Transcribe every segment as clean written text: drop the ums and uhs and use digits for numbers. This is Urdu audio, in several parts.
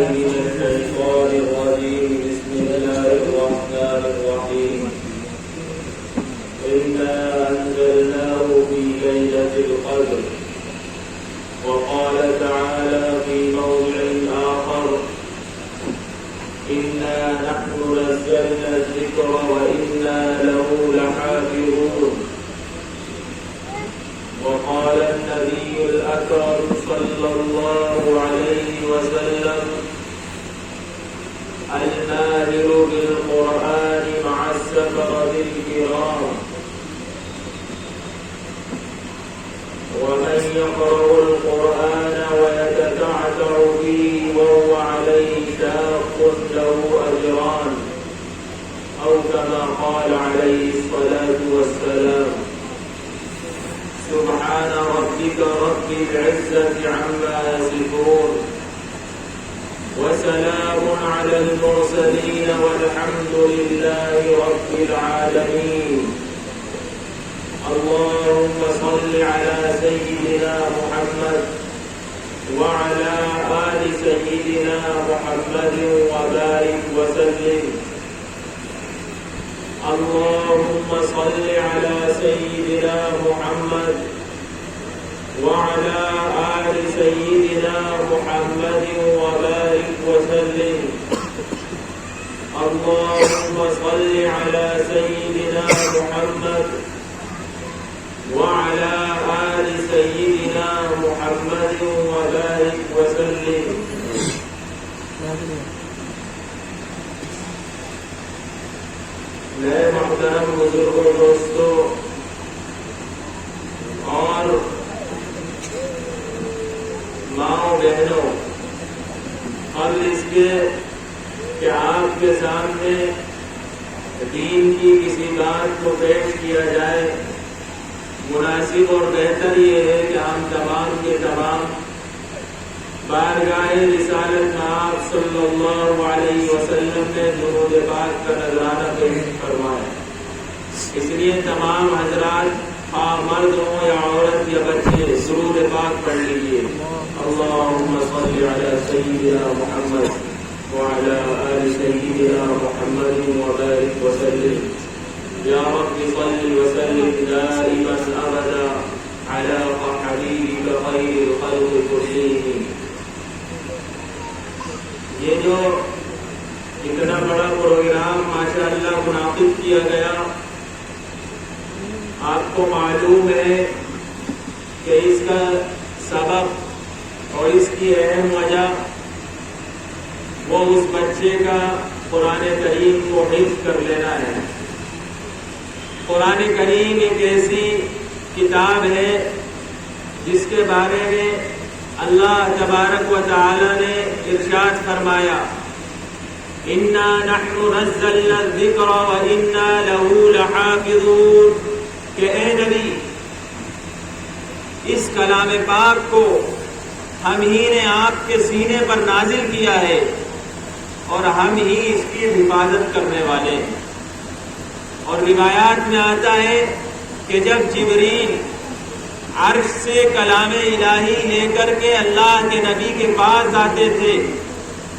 من الشيطان الرجيم. بسم الله الرحمن الرحيم. إنا أنزلناه في ليلة القدر. وقال تعالى في موضع آخر: إنا نحن نزلنا الذكر وإنا له لحافظون. وقال النبي الأكرم صلى الله عليه وسلم: الماهر بالقرآن مع السفرة الكرام. ومن يقرأ القرآن ويتتعتع فيه وهو عليه شاق له أجران، أو كما قال عليه الصلاة والسلام. سبحان ربك رب العزة عما يصفون، وسلام على المرسلين والحمد لله رب العالمين. اللهم صل على سيدنا محمد وعلى آل سيدنا محمد وبارك وسلم. اللهم صل على سيدنا محمد وعلى آل سيدنا محمد وبارك وسلم. اللهم صل على سيدنا محمد وعلى آل سيدنا محمد وبارك وسلم. میرے محترم بزرگوں، دوستوں اور ماؤں بہنوں، قبل اس کے کہ آپ کے سامنے دین کی کسی بات کو پیش کیا جائے، مناسب اور بہتر یہ ہے کہ ہم تمام کے تمام بارگاہ رسالت آپ صلی اللہ علیہ وسلم میں درود پاک کا نذرانہ پیش فرمائیں. اس لیے تمام حضرات، خواہ مرد ہوں یا عورت یا بچے، درود پاک پڑھ لیجیے. اللهم صل على سيدنا محمد وعلى آل سيدنا محمد وبارك وسلم. يا رب صل وسلم دائما أبدا على حبيبك خير الخلق كلهم. یہ جو اتنا بڑا پروگرام ماشاءاللہ منعقد کیا گیا، آپ کو معلوم ہے کہ اس کا سبب اور اس کی اہم وجہ وہ اس بچے کا قرآن کریم کو حفظ کر لینا ہے. قرآن کریم ایک ایسی کتاب ہے جس کے بارے میں اللہ تبارک و تعالی نے ارشاد فرمایا: انا نحن نزلنا الذکر وانا له لحافظون. کہ اے نبی، اس کلام پاک کو ہم ہی نے آپ کے سینے پر نازل کیا ہے اور ہم ہی اس کی حفاظت کرنے والے ہیں. اور روایات میں آتا ہے کہ جب جبریل عرش سے کلام الہی لے کر کے اللہ کے نبی کے پاس آتے تھے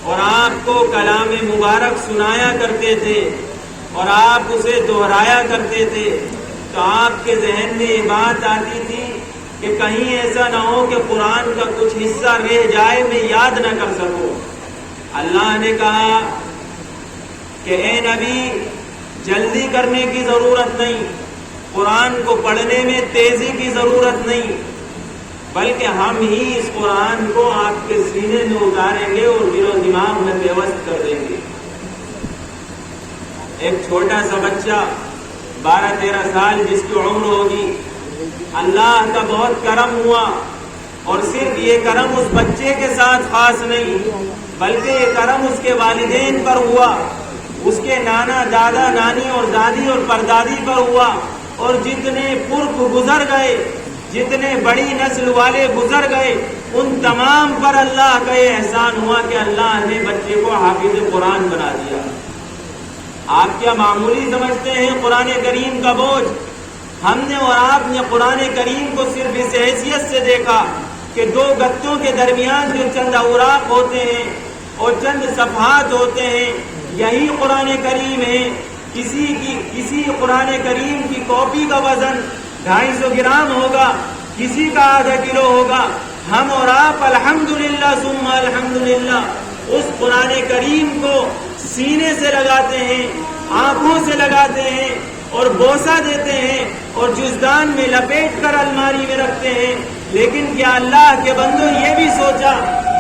اور آپ کو کلام مبارک سنایا کرتے تھے اور آپ اسے دہرایا کرتے تھے، تو آپ کے ذہن میں یہ بات آتی تھی کہ کہیں ایسا نہ ہو کہ قرآن کا کچھ حصہ رہ جائے، میں یاد نہ کر سکوں. اللہ نے کہا کہ اے نبی، جلدی کرنے کی ضرورت نہیں، قرآن کو پڑھنے میں تیزی کی ضرورت نہیں، بلکہ ہم ہی اس قرآن کو آپ کے سینے میں اتاریں گے اور دل و دماغ میں پیوست کر دیں گے. ایک چھوٹا سا بچہ 12-13 سال جس کی عمر ہوگی، اللہ کا بہت کرم ہوا، اور صرف یہ کرم اس بچے کے ساتھ خاص نہیں بلکہ یہ کرم اس کے والدین پر ہوا، اس کے نانا، دادا، نانی اور دادی اور پردادی پر ہوا، اور جتنے پرخ گزر گئے، جتنے بڑی نسل والے گزر گئے، ان تمام پر اللہ کا یہ احسان ہوا کہ اللہ نے بچے کو حافظ قرآن بنا دیا. آپ کیا معمولی سمجھتے ہیں قرآن کریم کا بوجھ؟ ہم نے اور آپ نے قرآن کریم کو صرف اس حیثیت سے دیکھا کہ دو گتوں کے درمیان جو چند اوراق ہوتے ہیں اور چند صفحات ہوتے ہیں، یہی قرآن کریم ہے۔ کسی قرآن کریم کی کاپی کا وزن 250 گرام ہوگا، کسی کا ½ کلو ہوگا۔ ہم اور آپ الحمدللہ ثم الحمدللہ اس قرآن کریم کو سینے سے لگاتے ہیں، آنکھوں سے لگاتے ہیں اور بوسہ دیتے ہیں اور جزدان میں لپیٹ کر الماری میں رکھتے ہیں۔ لیکن کیا اللہ کے بندوں یہ بھی سوچا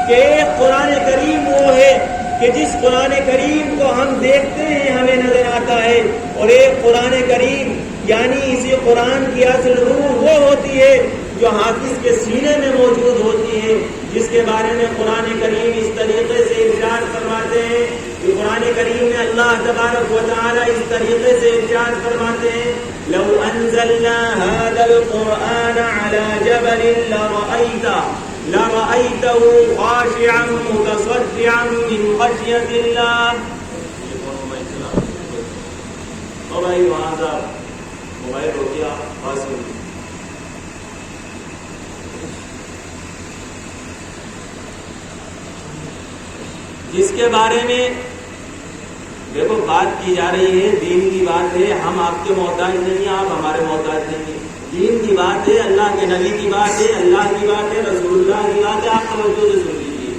کہ ایک قرآن کریم وہ ہے کہ جس قرآن کریم کو ہم دیکھتے ہیں ہمیں نظر آتا ہے، اور ایک قرآن کریم یعنی اسی قرآن کی اصل روح وہ ہوتی ہے جو حافظ کے سینے میں موجود ہوتی ہے، جس کے بارے میں قرآن کریم اس طریقے سے ارشاد فرماتے ہیں کہ قرآن کریم میں اللہ تبارک و تعالی اس طریقے سے ارشاد فرماتے ہیں لو انزلنا هذا القرآن على جبل لرأيته خاشعا متصدعا من خشية الله۔ موبائل وہاں تھا، موبائل ہو گیا حاصل۔ جس کے بارے میں دیکھو بات کی جا رہی ہے، دین کی بات ہے، ہم آپ کے محتاج نہیں ہیں، آپ ہمارے محتاج نہیں ہیں، دین کی بات ہے، اللہ کے نبی کی بات ہے، اللہ کی بات ہے، رسول اللہ کی بات ہے، آپ توجہ سے سن لیجیے۔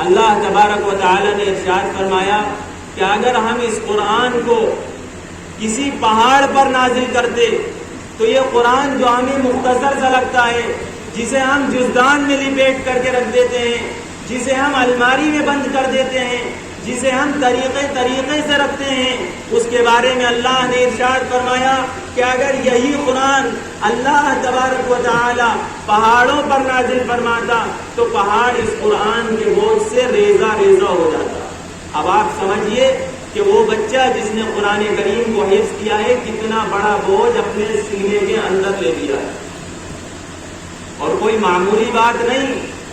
اللہ تبارک و تعالی نے ارشاد فرمایا کہ اگر ہم اس قرآن کو کسی پہاڑ پر نازل کرتے تو یہ قرآن جو ہمیں مختصر سا لگتا ہے، جسے ہم جزدان میں لپیٹ کر کے رکھ دیتے ہیں، جسے ہم الماری میں بند کر دیتے ہیں، جسے ہم طریقے سے رکھتے ہیں، اس کے بارے میں اللہ نے ارشاد فرمایا کہ اگر یہی قرآن اللہ تبارک و تعالی پہاڑوں پر نازل فرماتا تو پہاڑ اس قرآن کے بوجھ سے ریزہ ریزہ ہو جاتا۔ اب آپ سمجھیے کہ وہ بچہ جس نے قرآن کریم کو حفظ کیا ہے کتنا بڑا بوجھ اپنے سینے کے اندر لے لیا ہے، اور کوئی معمولی بات نہیں۔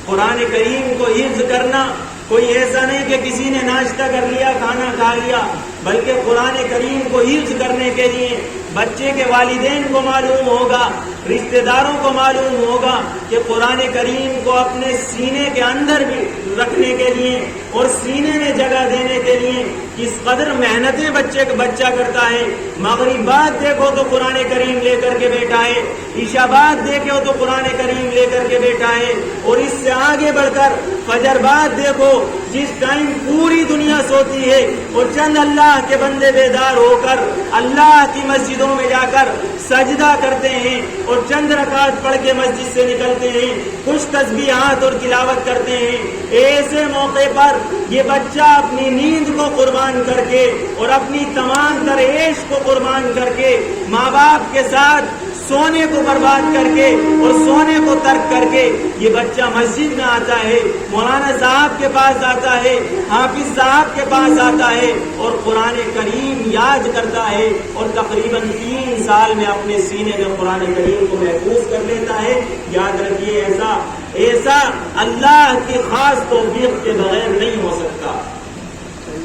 قرآن کریم کو حفظ کرنا کوئی ایسا نہیں کہ کسی نے ناشتہ کر لیا، کھانا کھا لیا، بلکہ قرآن کریم کو حفظ کرنے کے لیے بچے کے والدین کو معلوم ہوگا، رشتہ داروں کو معلوم ہوگا کہ قرآن کریم کو اپنے سینے کے اندر بھی رکھنے کے لیے اور سینے میں جگہ دینے کے لیے کس قدر محنتیں بچہ کرتا ہے۔ مغرب بعد دیکھو تو قرآن کریم لے کر کے بیٹھا ہے، عشاء بعد دیکھو تو قرآن کریم لے کر کے بیٹھا ہے، اور اس سے آگے بڑھ کر فجر بعد دیکھو جس ٹائم پوری دنیا سوتی ہے اور چند اللہ کے بندے بیدار ہو کر اللہ کی مسجدوں میں جا کر سجدہ کرتے ہیں اور چند رکعت پڑھ کے مسجد سے نکلتے ہیں، کچھ تسبیحات اور تلاوت کرتے ہیں۔ ایسے موقع پر یہ بچہ اپنی نیند کو قربان کر کے اور اپنی تمام تر عیش کو قربان کر کے ماں باپ کے ساتھ سونے کو برباد کر کے اور سونے کو ترک کر کے یہ بچہ مسجد میں آتا ہے، مولانا صاحب کے پاس آتا ہے، حافظ صاحب کے پاس آتا ہے اور قرآن کریم یاد کرتا ہے، اور تقریباً 3 سال میں اپنے سینے میں قرآن کریم کو محفوظ کر لیتا ہے۔ یاد رکھیے ایسا اللہ کی خاص توفیق کے بغیر نہیں ہو سکتا۔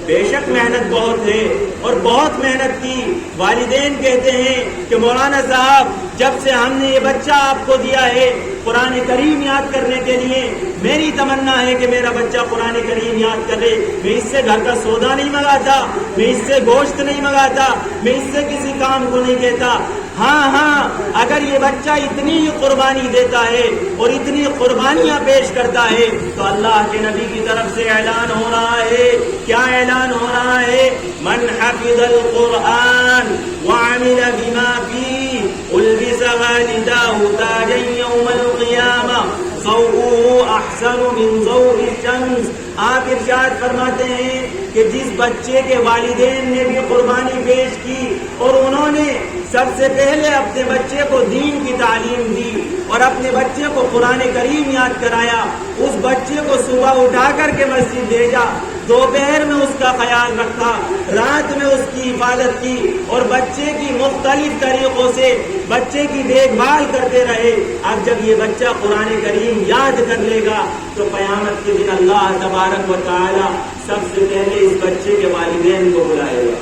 بے شک محنت بہت ہے اور بہت محنت کی۔ والدین کہتے ہیں کہ مولانا صاحب جب سے ہم نے یہ بچہ آپ کو دیا ہے قرآن کریم یاد کرنے کے لیے، میری تمنا ہے کہ میرا بچہ قرآن کریم یاد کرے، میں اس سے گھر کا سودا نہیں منگاتا، میں اس سے گوشت نہیں منگاتا، میں اس سے کسی کام کو نہیں کہتا۔ ہاں اگر یہ بچہ اتنی قربانی دیتا ہے اور اتنی قربانیاں پیش کرتا ہے تو اللہ کے نبی کی طرف سے اعلان ہو رہا ہے۔ کیا اعلان ہو رہا ہے؟ من حفظ القرآن وعمل بما فيه البس والداه تاجا يوم القيامة ضوءه احسن من ضوء الشمس۔ آپ ارشاد فرماتے ہیں کہ جس بچے کے والدین نے بھی قربانی پیش کی اور انہوں نے سب سے پہلے اپنے بچے کو دین کی تعلیم دی اور اپنے بچے کو قرآن کریم یاد کرایا، اس بچے کو صبح اٹھا کر کے مسجد بھیجا، دوپہر میں اس کا خیال رکھا، رات میں اس کی حفاظت کی اور بچے کی مختلف طریقوں سے بچے کی دیکھ بھال کرتے رہے۔ اب جب یہ بچہ قرآن کریم یاد کر لے گا تو قیامت کے دن اللہ تبارک و تعالی سب سے پہلے اس بچے کے والدین کو بلائے گا،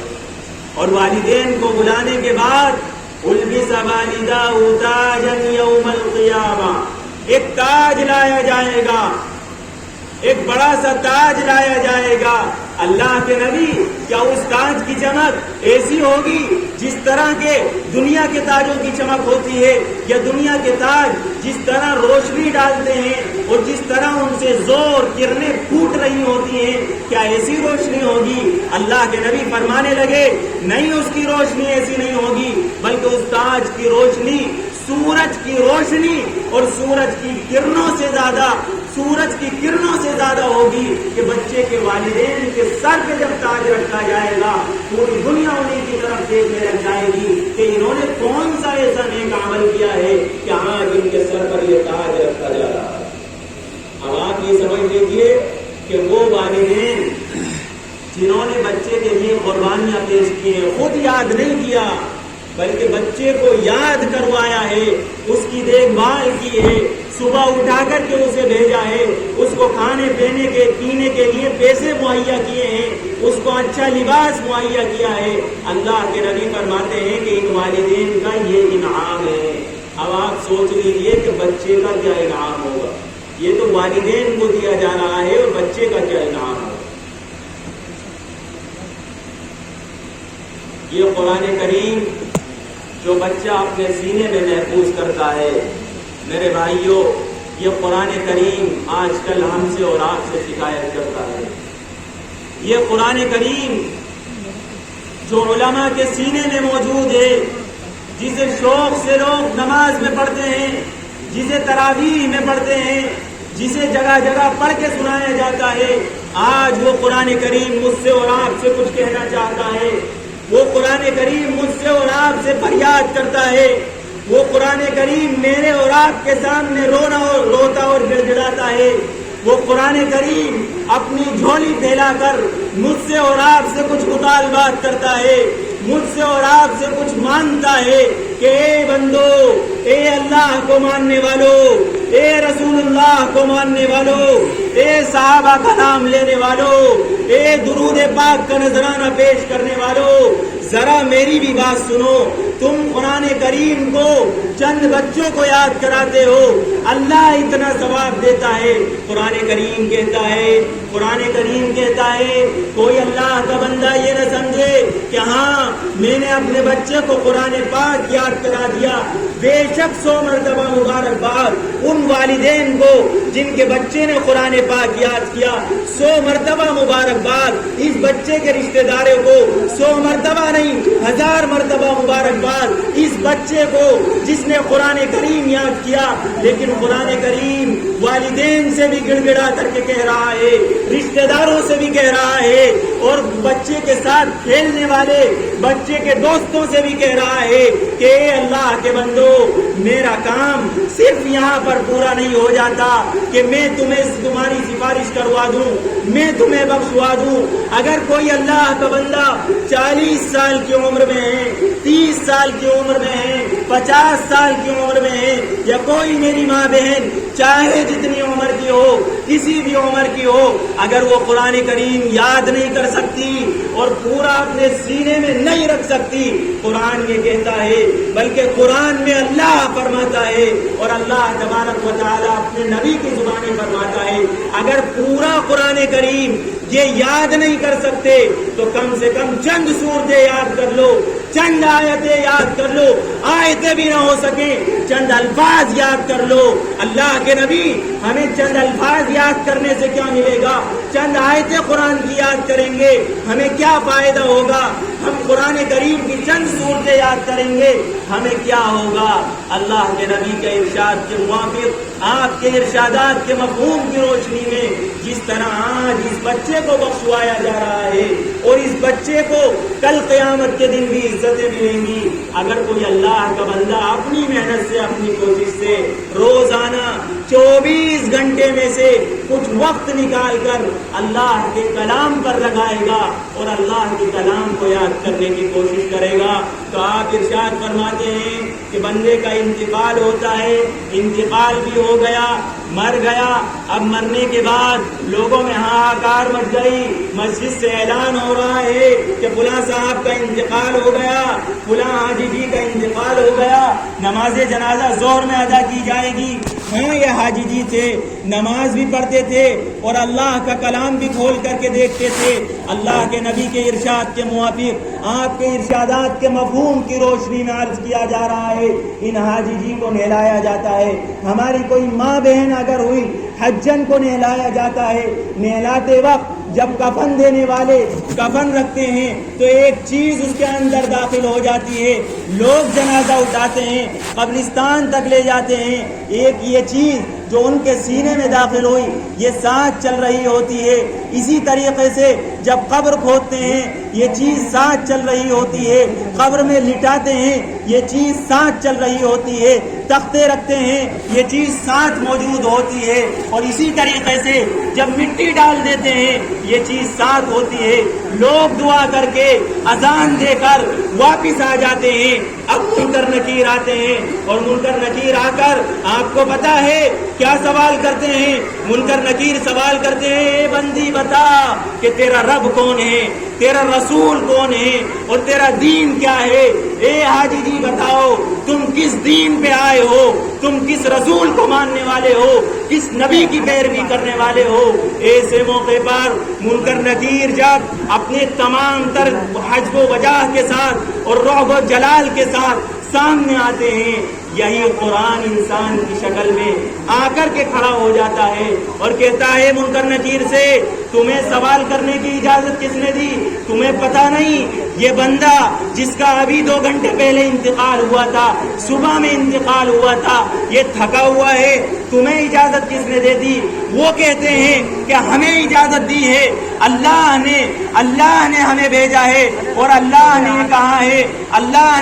اور والدین کو بلانے کے بعد البس والداہ تاجا یوم القیامہ، ایک تاج لایا جائے گا ایک بڑا سا تاج لایا جائے گا۔ اللہ کے نبی، کیا اس تاج کی چمک ایسی ہوگی جس طرح کے دنیا کے تاجوں کی چمک ہوتی ہے، یا دنیا کے تاج جس طرح روشنی ڈالتے ہیں اور جس طرح ان سے زور کرنیں پھوٹ رہی ہوتی ہیں، کیا ایسی روشنی ہوگی؟ اللہ کے نبی فرمانے لگے نہیں، اس کی روشنی ایسی نہیں ہوگی، بلکہ اس تاج کی روشنی سورج کی روشنی اور سورج کی کرنوں سے زیادہ ہوگی کہ بچے کے والدین کے سر پہ جب تاج رکھا جائے گا پوری دنیا انہیں کی طرف دیکھنے لگ جائے گی کہ انہوں نے کون سا ایسا نیک عمل کیا ہے کہ آج ان کے سر پر یہ تاج رکھا جا رہا ہے۔ اب آپ یہ سمجھ لیجیے کہ وہ والدین جنہوں نے بچے کے لیے قربانیاں پیش کی ہیں، خود یاد نہیں کیا بلکہ بچے کو یاد کروایا ہے، اس کی دیکھ بھال کی ہے، صبح اٹھا کر کے اسے بھیجا ہے، اس کو کھانے پینے کے لیے پیسے مہیا کیے ہیں، اس کو اچھا لباس مہیا کیا ہے۔ اللہ کے نبی فرماتے ہیں کہ ان والدین کا یہ انعام ہے۔ اب آپ سوچ لیجیے کہ بچے کا کیا انعام ہوگا؟ یہ تو والدین کو دیا جا رہا ہے اور بچے کا کیا انعام ہوگا؟ یہ قرآن کریم جو بچہ اپنے سینے میں محفوظ کرتا ہے، میرے بھائیوں، یہ قرآن کریم آج کل ہم سے اور آپ سے شکایت کرتا ہے۔ یہ قرآن کریم جو علماء کے سینے میں موجود ہے، جسے شوق سے لوگ نماز میں پڑھتے ہیں، جسے تراویح میں پڑھتے ہیں، جسے جگہ جگہ پڑھ کے سنایا جاتا ہے، آج وہ قرآن کریم مجھ سے اور آپ سے کچھ کہنا چاہتا ہے۔ وہ قرآن کریم مجھ سے اور آپ سے فریاد کرتا ہے۔ وہ قرآن کریم میرے اور آپ کے سامنے روتا اور گڑ گڑاتا ہے۔ وہ قرآن کریم اپنی جھولی پھیلا کر مجھ سے اور آپ سے کچھ مطالبات کرتا ہے، مجھ سے اور آپ سے کچھ مانگتا ہے کہ اے بندو، اے اللہ کو ماننے والو، اے رسول اللہ کو ماننے والو، اے صحابہ کا نام لینے والو، اے درود پاک کا نذرانہ پیش کرنے والو، ذرا میری بھی بات سنو۔ تم قرآن کریم کو چند بچوں کو یاد کراتے ہو، اللہ اتنا ثواب دیتا ہے۔ قرآن کریم کہتا ہے کوئی اللہ کا بندہ یہ نہ سمجھے کہ ہاں میں نے اپنے بچے کو قرآن پاک یاد کرا دیا، بے شک 100 مرتبہ مبارکباد ان والدین کو جن کے بچے نے قرآن پاک یاد کیا، 100 مرتبہ مبارکباد اس بچے کے رشتہ داروں کو، 100 مرتبہ نہیں 1000 مرتبہ مبارکباد اس بچے کو جس نے قرآن کریم یاد کیا۔ لیکن قرآن کریم والدین سے بھی گڑ گڑا کر کے کہہ رہا ہے، رشتہ داروں سے بھی کہہ رہا ہے، اور بچے کے ساتھ کھیلنے والے بچے کے دوستوں سے بھی کہہ رہا ہے کہ اے اللہ کے بندو، میرا کام صرف یہاں پر پورا نہیں ہو جاتا کہ میں تمہاری سفارش کروا دوں، میں تمہیں بخشوا دوں۔ اگر کوئی اللہ کا بندہ 40 سال کی عمر میں ہے، 30 سال کی عمر میں ہے، 50 سال کی عمر میں ہے، یا کوئی میری ماں بہن چاہے جتنی عمر کی ہو، کسی بھی عمر کی ہو، اگر وہ قرآن کریم یاد نہیں کر سکتی اور پورا اپنے سینے میں نہیں رکھ سکتی، قرآن یہ کہتا ہے، بلکہ قرآن میں اللہ فرماتا ہے اور اللہ تبارک و تعالیٰ اپنے نبی کی زبانیں فرماتا ہے، اگر پورا قرآن کریم یہ یاد نہیں کر سکتے تو کم سے کم چند سورتیں یاد کر لو، چند آیتیں یاد کر لو، آیتیں بھی نہ ہو سکیں چند الفاظ یاد کر لو۔ اللہ کے نبی، ہمیں چند الفاظ یاد کرنے سے کیا ملے گا؟ چند آیتیں قرآن کی یاد کریں گے ہمیں کیا فائدہ ہوگا؟ ہم قرآن کریم کی چند سورتیں یاد کریں گے ہمیں کیا ہوگا؟ اللہ کے نبی کے ارشاد کے موافق، آپ کے ارشادات کے مفہوم کی روشنی میں جس طرح آج اس بچے کو بخشوایا جا رہا ہے اور اس بچے کو کل قیامت کے دن بھی عزتیں ملیں گی، اگر کوئی اللہ کا بندہ اپنی محنت سے، اپنی کوشش سے روزانہ 24 گھنٹے میں سے کچھ وقت نکال کر اللہ کے کلام پر لگائے گا اور اللہ کے کلام کو یاد کرنے کی کوشش کرے گا، تو آپ ارشاد فرماتے ہیں کہ بندے کا انتقال ہوتا ہے، انتقال بھی ہو گیا، مر گیا، اب مرنے کے بعد لوگوں میں ہاکار مچ گئی، مسجد سے اعلان ہو رہا ہے کہ فلاں صاحب کا انتقال ہو گیا، فلاں حاجی جی کا انتقال ہو گیا، نماز جنازہ ظہر میں ادا کی جائے گی، ہاں یہ حاجی جی تھے، نماز بھی پڑھتے تھے اور اللہ کا کلام بھی کھول کر کے دیکھتے تھے۔ اللہ کے نبی کے ارشاد کے موافق آپ کے ارشادات کے مفہوم کی روشنی میں عرض کیا جا رہا ہے، ان حاجی جی کو نہلایا جاتا ہے۔ ہماری کوئی ماں بہن اگر ہوئی، حجن کو نہلایا جاتا ہے۔ نہلاتے وقت جب کفن دینے والے کفن رکھتے ہیں تو ایک چیز اس کے اندر داخل ہو جاتی ہے، لوگ جنازہ اٹھاتے ہیں، قبرستان تک لے جاتے ہیں، ایک یہ چیز جو ان کے سینے میں داخل ہوئی یہ ساتھ چل رہی ہوتی ہے۔ اسی طریقے سے جب قبر کھودتے ہیں یہ چیز ساتھ چل رہی ہوتی ہے، قبر میں لٹاتے ہیں یہ چیز ساتھ چل رہی ہوتی ہے، تختے رکھتے ہیں یہ چیز ساتھ موجود ہوتی ہے، اور اسی طریقے سے جب مٹی ڈال دیتے ہیں یہ چیز ساتھ ہوتی ہے۔ لوگ دعا کر کے اذان دے کر واپس آ جاتے ہیں۔ اب منکر نکیر آتے ہیں اور منکر نکیر آ کر آپ کو پتا ہے کیا سوال کرتے ہیں؟ منکر نکیر سوال کرتے ہیں، اے بندی بتا کہ تیرا رب کون ہے، تیرا رسول کون ہے اور تیرا دین کیا ہے؟ اے حاجی جی بتاؤ تم کس دین پہ آئے ہو، تم کس رسول کو ماننے والے ہو، کس نبی کی پیروی کرنے والے ہو؟ ایسے موقع پر منکر نکیر جب اپنے تمام تر حجب و وجاہ کے ساتھ اور رعب و جلال کے ساتھ سامنے آتے ہیں، یہی قرآن انسان کی شکل میں آ کر کے کھڑا ہو جاتا ہے اور کہتا ہے منکر نکیر سے، تمہیں سوال کرنے کی اجازت کس نے دی؟ تمہیں پتا نہیں یہ بندہ جس کا ابھی 2 گھنٹے پہلے انتقال ہوا تھا، صبح میں انتقال ہوا تھا، یہ تھکا ہوا ہے، تمہیں اجازت کس نے دے دی؟ وہ کہتے ہیں کہ ہمیں اجازت دی ہے، اللہ نے ہمیں بھیجا ہے، اور اللہ نے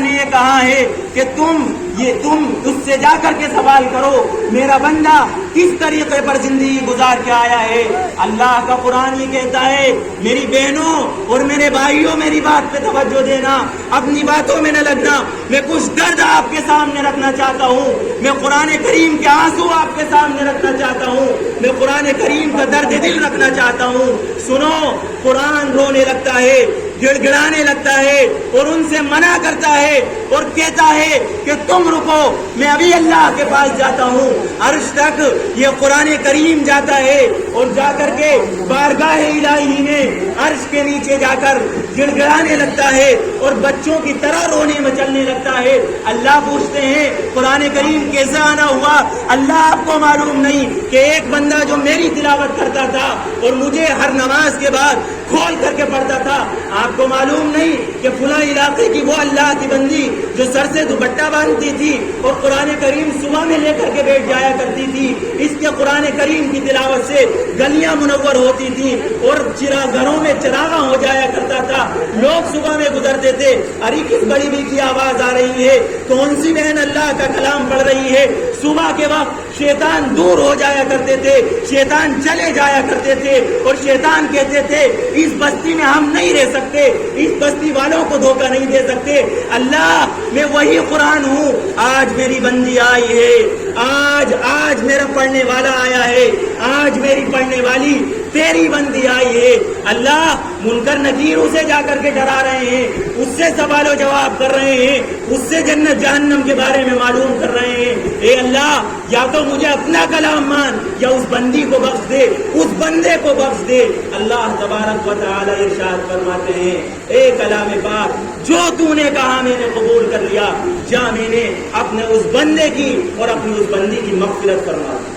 یہ کہا ہے کہ تم اس سے جا کر کے سوال کرو میرا بندہ کس طریقے پر زندگی گزار کے آیا ہے۔ اللہ کا قرآن یہ کہتا ہے میری بہنوں اور میرے بھائیوں میری بات پہ توجہ دینا، اپنی باتوں میں نہ لگنا۔ میں کچھ درد آپ کے سامنے رکھنا چاہتا ہوں، میں قرآن کریم کے آنسو آپ کے سامنے رکھنا چاہتا ہوں، میں قرآن کریم کا درد دل رکھنا چاہتا ہوں۔ سنو، قرآن رونے لگتا ہے، گڑ گڑانے لگتا ہے اور ان سے منع کرتا ہے اور کہتا ہے کہ تم رکو، میں ابھی اللہ کے پاس جاتا ہوں۔ عرش تک یہ قرآن کریم جاتا ہے اور جا کر کے بارگاہ الہی میں عرش کے نیچے جا کر گڑ گڑانے لگتا ہے اور بچوں کی طرح رونے مچلنے لگتا ہے۔ اللہ پوچھتے ہیں قرآن کریم کیسے آنا ہوا؟ اللہ آپ کو معلوم نہیں کہ ایک بندہ جو میری تلاوت کرتا تھا اور مجھے ہر نماز کے بعد کھول کر کے پڑھتا تھا، آپ کو معلوم نہیں کہ فلاں علاقے کی وہ اللہ کی بندی جو سر سے دوپٹہ باندھتی تھی اور قرآن کریم صبح میں لے کر کے بیٹھ جایا کرتی تھی، اس کے قرآن کریم کی تلاوت سے گلیاں منور ہوتی تھی اور گھروں میں چراغاں ہو جایا کرتا تھا، لوگ صبح میں گزرتے تھے، ارے کس بڑی بی کی آواز آ رہی ہے، کون سی بہن اللہ کا کلام پڑھ رہی ہے؟ صبح کے وقت شیطان دور ہو جایا کرتے تھے، شیطان چلے جایا کرتے تھے اور شیطان کہتے تھے اس بستی میں ہم نہیں رہ سکتے، اس بستی والوں کو دھوکہ نہیں دے سکتے۔ اللہ میں وہی قرآن ہوں، آج میری بندی آئی ہے، آج میرا پڑھنے والا آیا ہے، آج میری پڑھنے والی تیری بندی آئی ہے۔ اللہ منکر نکیر اسے جا کر کے ڈرا رہے ہیں، اس سے سوال و جواب کر رہے ہیں، اس سے جنت جہنم کے بارے میں معلوم کر رہے ہیں۔ اے اللہ یا تو مجھے اپنا کلام مان یا اس بندی کو بخش دے، اس بندے کو بخش دے۔ اللہ تبارک و تعالی ارشاد فرماتے ہیں اے کلام پاک جو تو نے کہا میں نے قبول کر لیا، جا میں نے اپنے اس بندے کی اور اپنی اس بندی کی مغفرت فرما دی۔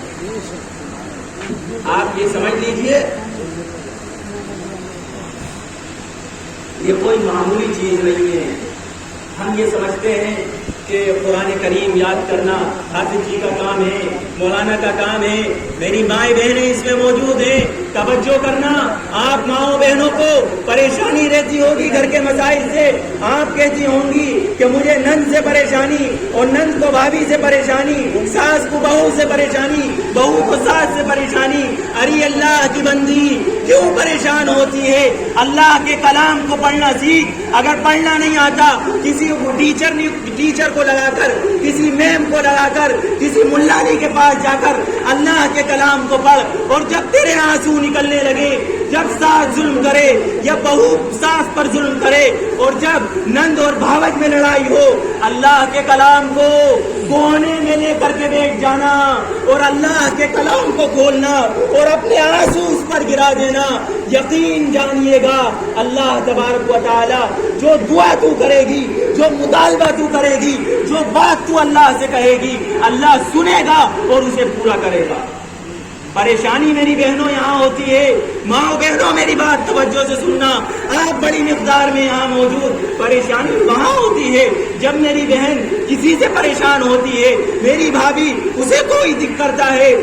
آپ یہ سمجھ لیجئے یہ کوئی معمولی چیز نہیں ہے۔ ہم یہ سمجھتے ہیں کہ قرآن کریم یاد کرنا حافظ جی کا کام ہے، مولانا کا کام ہے، میری مائیں بہنیں اس میں موجود ہیں، توجہ کرنا۔ آپ ماؤں بہنوں کو پریشانی رہتی ہوگی گھر کے مسائل سے، آپ کہتی ہوں گی کہ مجھے نند سے پریشانی اور نند کو بھابھی سے پریشانی، ساس کو بہو سے پریشانی، بہو کو ساس سے پریشانی۔ ارے اللہ کی بندی کیوں پریشان ہوتی ہے؟ اللہ کے کلام کو پڑھنا سیکھ۔ اگر پڑھنا نہیں آتا کسی ٹیچر کو لگا کر، کسی میم کو لگا کر، کسی ملانی کے پاس جا کر اللہ کے کلام کو پڑھ، اور جب تیرے آنسو نکلنے لگے جب ساس ظلم کرے یا بہو ساس پر ظلم کرے اور جب نند اور بھاوج میں لڑائی ہو، اللہ کے کلام کو کونے میں لے کر کے بیٹھ جانا اور اللہ کے کلام کو کھولنا اور اپنے آنسو اس پر گرا دینا. یقین جانیے گا اللہ تبارک و تعالی جو دعا تو کرے گی، جو مطالبہ تو کرے گی، جو بات تو اللہ سے کہے گی، اللہ سنے گا اور اسے پورا کرے گا. پریشانی میری بہنوں یہاں ہوتی ہے، ماں بہنوں میری بات توجہ سے سننا، آپ بڑی مقدار میں یہاں موجود، پریشانی وہاں ہوتی ہے جب میری بہن کسی سے پریشان ہوتی ہے، میری بھابھی اسے کوئی دکھ کرتا ہے،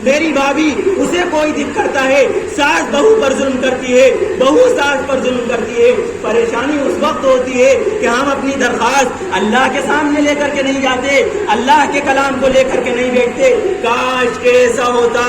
میری بھابھی اسے کوئی دکھ کرتا ہے، ساس بہو پر ظلم کرتی ہے، بہو ساس پر ظلم کرتی ہے. پریشانی اس وقت ہوتی ہے کہ ہم اپنی درخواست اللہ کے سامنے لے کر کے نہیں جاتے، اللہ کے کلام کو لے کر کے نہیں بیٹھتے. کاش کہ ایسا ہوتا،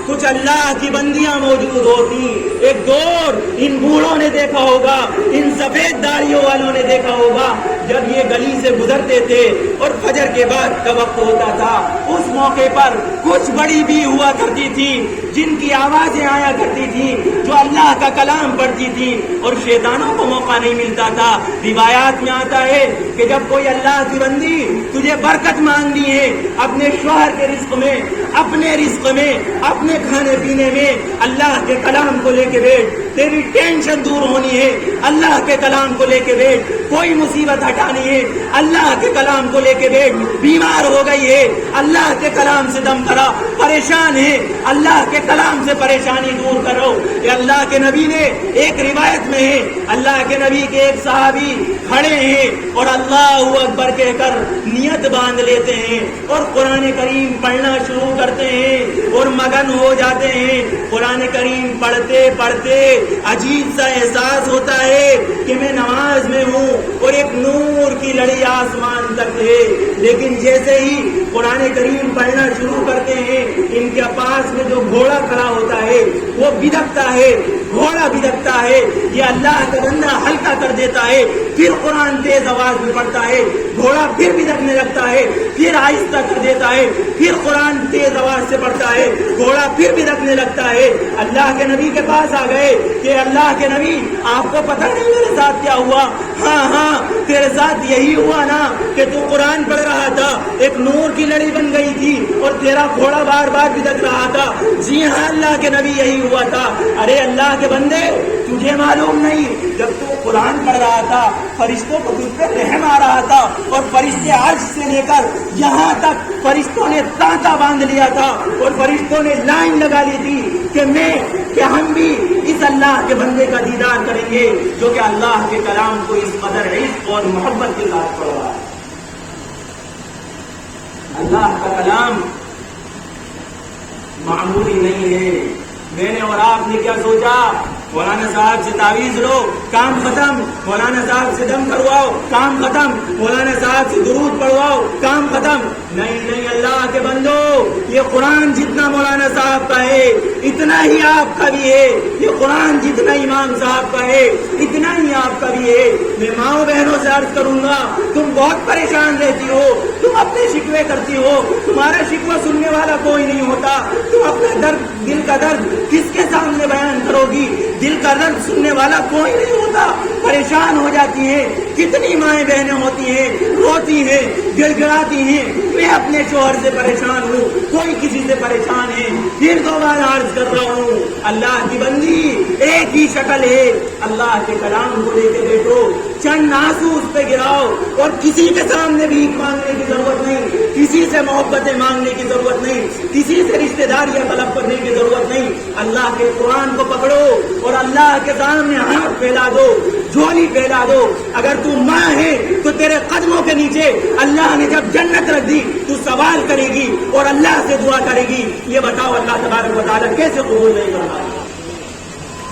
کچھ اللہ کی بندیاں موجود ہوتی. ایک دور ان بوڑھوں نے دیکھا ہوگا، ان سفید داڑھیوں والوں نے دیکھا ہوگا، جب یہ گلی سے گزرتے تھے اور فجر کے بعد کا وقت ہوتا تھا، اس موقع پر کچھ بڑی بھی ہوا کرتی تھی جن کی آوازیں آیا کرتی تھی، جو اللہ کا کلام پڑھتی تھی اور شیطانوں کو موقع نہیں ملتا تھا. روایات میں آتا ہے کہ جب کوئی اللہ کی بندی تجھے برکت مانگنی ہے اپنے شوہر کے رزق میں، اپنے رزق میں، اپنے کھانے پینے میں، اللہ کے کلام کو لے کے بیٹھ. تیری ٹینشن دور ہونی ہے، اللہ کے کلام کو لے کے بیٹھ. کوئی مصیبت ہٹانی ہے، اللہ کے کلام کو لے کے بیٹھ. بیمار ہو گئی ہے، اللہ کے کلام سے دم کرا. پریشان ہے، اللہ کے کلام سے پریشانی دور کرو. یہ اللہ کے نبی نے ایک روایت میں ہے، اللہ کے نبی کے ایک صحابی کھڑے ہیں اور اللہ اکبر کہہ کر نیت باندھ لیتے ہیں اور قرآن کریم پڑھنا شروع کرتے ہیں اور مگن ہو جاتے ہیں. قرآن کریم پڑھتے پڑھتے عجیب سا احساس ہوتا ہے کہ میں نماز میں ہوں اور ایک نور کی لڑی آسمان تک ہے. لیکن جیسے ہی قرآن کریم پڑھنا شروع کرتے ہیں، ان کے پاس میں جو گھوڑا کھڑا ہوتا ہے وہ بدکتا ہے، گھوڑا بدکتا ہے. یہ اللہ کا بندہ ہلکا کر دیتا ہے، پھر قرآن تیز آواز میں پڑھتا ہے، گھوڑا پھر بدکنے لگتا ہے، پھر آہستہ کر دیتا ہے، پھر قرآن تیز آواز سے پڑھتا ہے، گھوڑا پھر بدکنے لگتا ہے. اللہ کے نبی کے پاس آ گئے کہ اللہ کے نبی آپ کو پتہ نہیں میرے ساتھ کیا ہوا؟ ہاں تیرے ساتھ یہی ہوا نا کہ تو قرآن پڑھ رہا تھا، ایک نور کی لڑی بن گئی تھی اور تیرا گھوڑا بار بار بدک رہا تھا. جی ہاں اللہ کے نبی یہی ہوا تھا. ارے اللہ کے بندے تجھے معلوم نہیں، جب تو قرآن پڑھ رہا تھا فرشتوں کو تجھ پہ رحم آ رہا تھا اور فرشتے عرش سے لے کر یہاں تک فرشتوں نے تانتا باندھ لیا تھا اور فرشتوں نے لائن لگا لی تھی کہ ہم بھی اس اللہ کے بندے کا دیدار کریں گے جو کہ اللہ کے کلام کو اس قدر عشق اور محبت کے ساتھ پڑھ رہا ہے. اللہ کا کلام معمولی نہیں ہے. میں نے اور آپ نے کیا سوچا؟ مولانا صاحب سے تعویذ لو، کام ختم. مولانا صاحب سے دم کرواؤ، کام ختم. مولانا صاحب سے درود پڑھواؤ، کام ختم. نہیں اللہ کے بندو، یہ قرآن جتنا مولانا صاحب کا ہے اتنا ہی آپ کا بھی ہے. یہ قرآن جتنا امام صاحب کا ہے اتنا ہی آپ کا بھی ہے. میں ماؤں بہنوں سے عرض کروں گا، تم بہت پریشان رہتی ہو، تم اپنے شکوے کرتی ہو، تمہارا شکوہ سننے والا کوئی نہیں ہوتا. تم اپنا درد، دل کا درد کس کے سامنے بیان کرو گی؟ دل کا درد سننے والا کوئی نہیں ہوتا. پریشان ہو جاتی ہیں. کتنی مائیں بہنیں ہوتی ہیں، روتی ہیں، گڑ گڑاتی ہیں، میں اپنے شوہر سے پریشان ہوں، کوئی کسی سے پریشان ہے. پھر دوبارہ عرض کر رہا ہوں، اللہ کی بندی ایک ہی شکل ہے. اللہ کے کلام کو لے کے بیٹھو، چند آنسو اس پہ گراؤ اور کسی کے سامنے بھیک مانگنے کی ضرورت نہیں، کسی سے محبتیں مانگنے کی ضرورت نہیں، کسی سے رشتہ داریاں طلب کرنے کی ضرورت نہیں. اللہ کے قرآن کو پکڑو اور اللہ کے سامنے ہاتھ پھیلا دو، جھولی پھیلا دو. اگر تو ماں ہے تو تیرے قدموں کے نیچے اللہ نے جب جنت رکھ دی تو سوال کرے گی اور اللہ سے دعا کرے گی. یہ بتاؤ اللہ تبارک و تعالیٰ کیسے قبول نہیں کرتا؟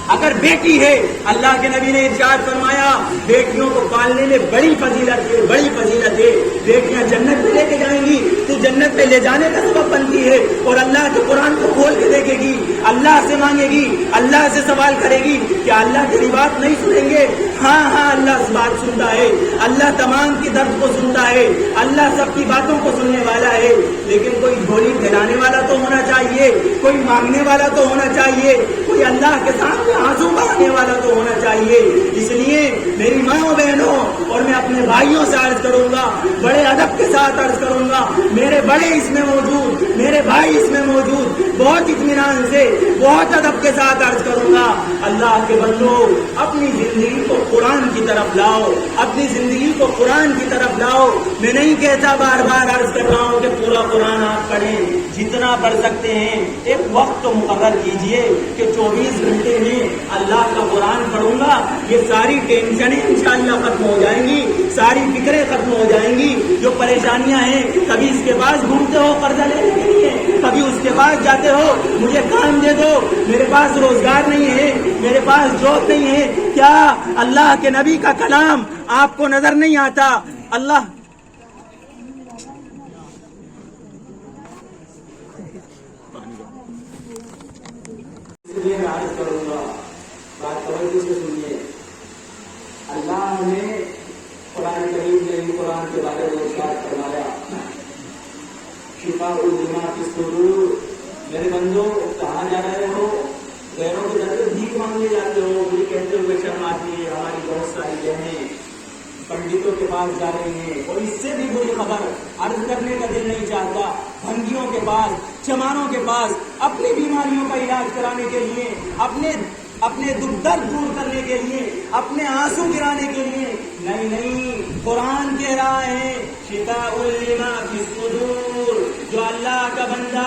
اگر بیٹی ہے، اللہ کے نبی نے ارشاد فرمایا بیٹیوں کو پالنے میں بڑی فضیلت ہے، بیٹیاں جنت میں لے کے جائیں گی تو جنت میں لے جانے کا سبب بنتی ہے، اور اللہ کے قرآن کو کھول کے دیکھے گی، اللہ سے مانگے گی، اللہ سے سوال کرے گی کہ اللہ تیری بات نہیں سنیں گے؟ ہاں اللہ بات سنتا ہے، اللہ تمام کی درد کو سنتا ہے، اللہ سب کی باتوں کو سننے والا ہے، لیکن کوئی جھولی پھیلانے والا تو ہونا چاہیے، کوئی مانگنے والا تو ہونا چاہیے، کوئی اللہ کے سامنے آنسو بہانے والا تو ہونا چاہیے۔ اس لیے میری ماں بہنوں اور میں اپنے بھائیوں سے عرض کروں گا، بڑے ادب کے ساتھ عرض کروں گا، میرے بڑے اس میں موجود، میرے بھائی اس میں موجود، بہت اطمینان سے بہت ادب کے ساتھ عرض کروں گا، اللہ کے بندو اپنی زندگی کو قرآن کی طرف لاؤ، اپنی زندگی کو قرآن کی طرف لاؤ۔ میں نہیں کہتا، بار بار عرض کر رہا ہوں کہ پورا قرآن آپ پڑھیں، جتنا پڑھ سکتے ہیں ایک وقت تو مقرر کیجئے کہ 24 گھنٹے میں اللہ کا قرآن پڑھوں گا، یہ ساری ٹینشنیں انشاءاللہ ختم ہو جائیں گی، ساری فکریں ختم ہو جائیں گی، جو پریشانیاں ہیں کبھی اس کے پاس گھومتے ہو قرضہ لینے کے لیے، کبھی اس کے پاس جاتے ہو مجھے کام دے دو، میرے پاس روزگار نہیں ہے، میرے پاس جاب نہیں ہے، کیا اللہ کے نبی کا کلام آپ کو نظر نہیں آتا؟ اللہ میں عرض کروں گا، بات توجہ سے سنیے، اللہ نے قرآن کریم میں قرآن کے بارے میں ارشاد فرمایا، شفاء لما فی الصدور، میرے بندو کہاں جا رہے ہو؟ غیروں کے در پہ بھیک مانگنے جاتے ہو، مجھے کہتے ہوئے شرم آتی ہے، ہماری بہت ساری بہنیں پنڈتوں کے پاس جا رہی ہیں، اور اس سے بھی بری خبر عرض کرنے کا دل نہیں چاہتا، بھنگیوں کے پاس، چمانوں کے پاس اپنی بیماریوں کا علاج کرانے کے لیے، اپنے دکھ درد دور کرنے کے لیے، اپنے آنسو گرانے کے لیے، نہیں، قرآن کہہ رہا ہے شفاء لما فی الصدور، جو اللہ کا بندہ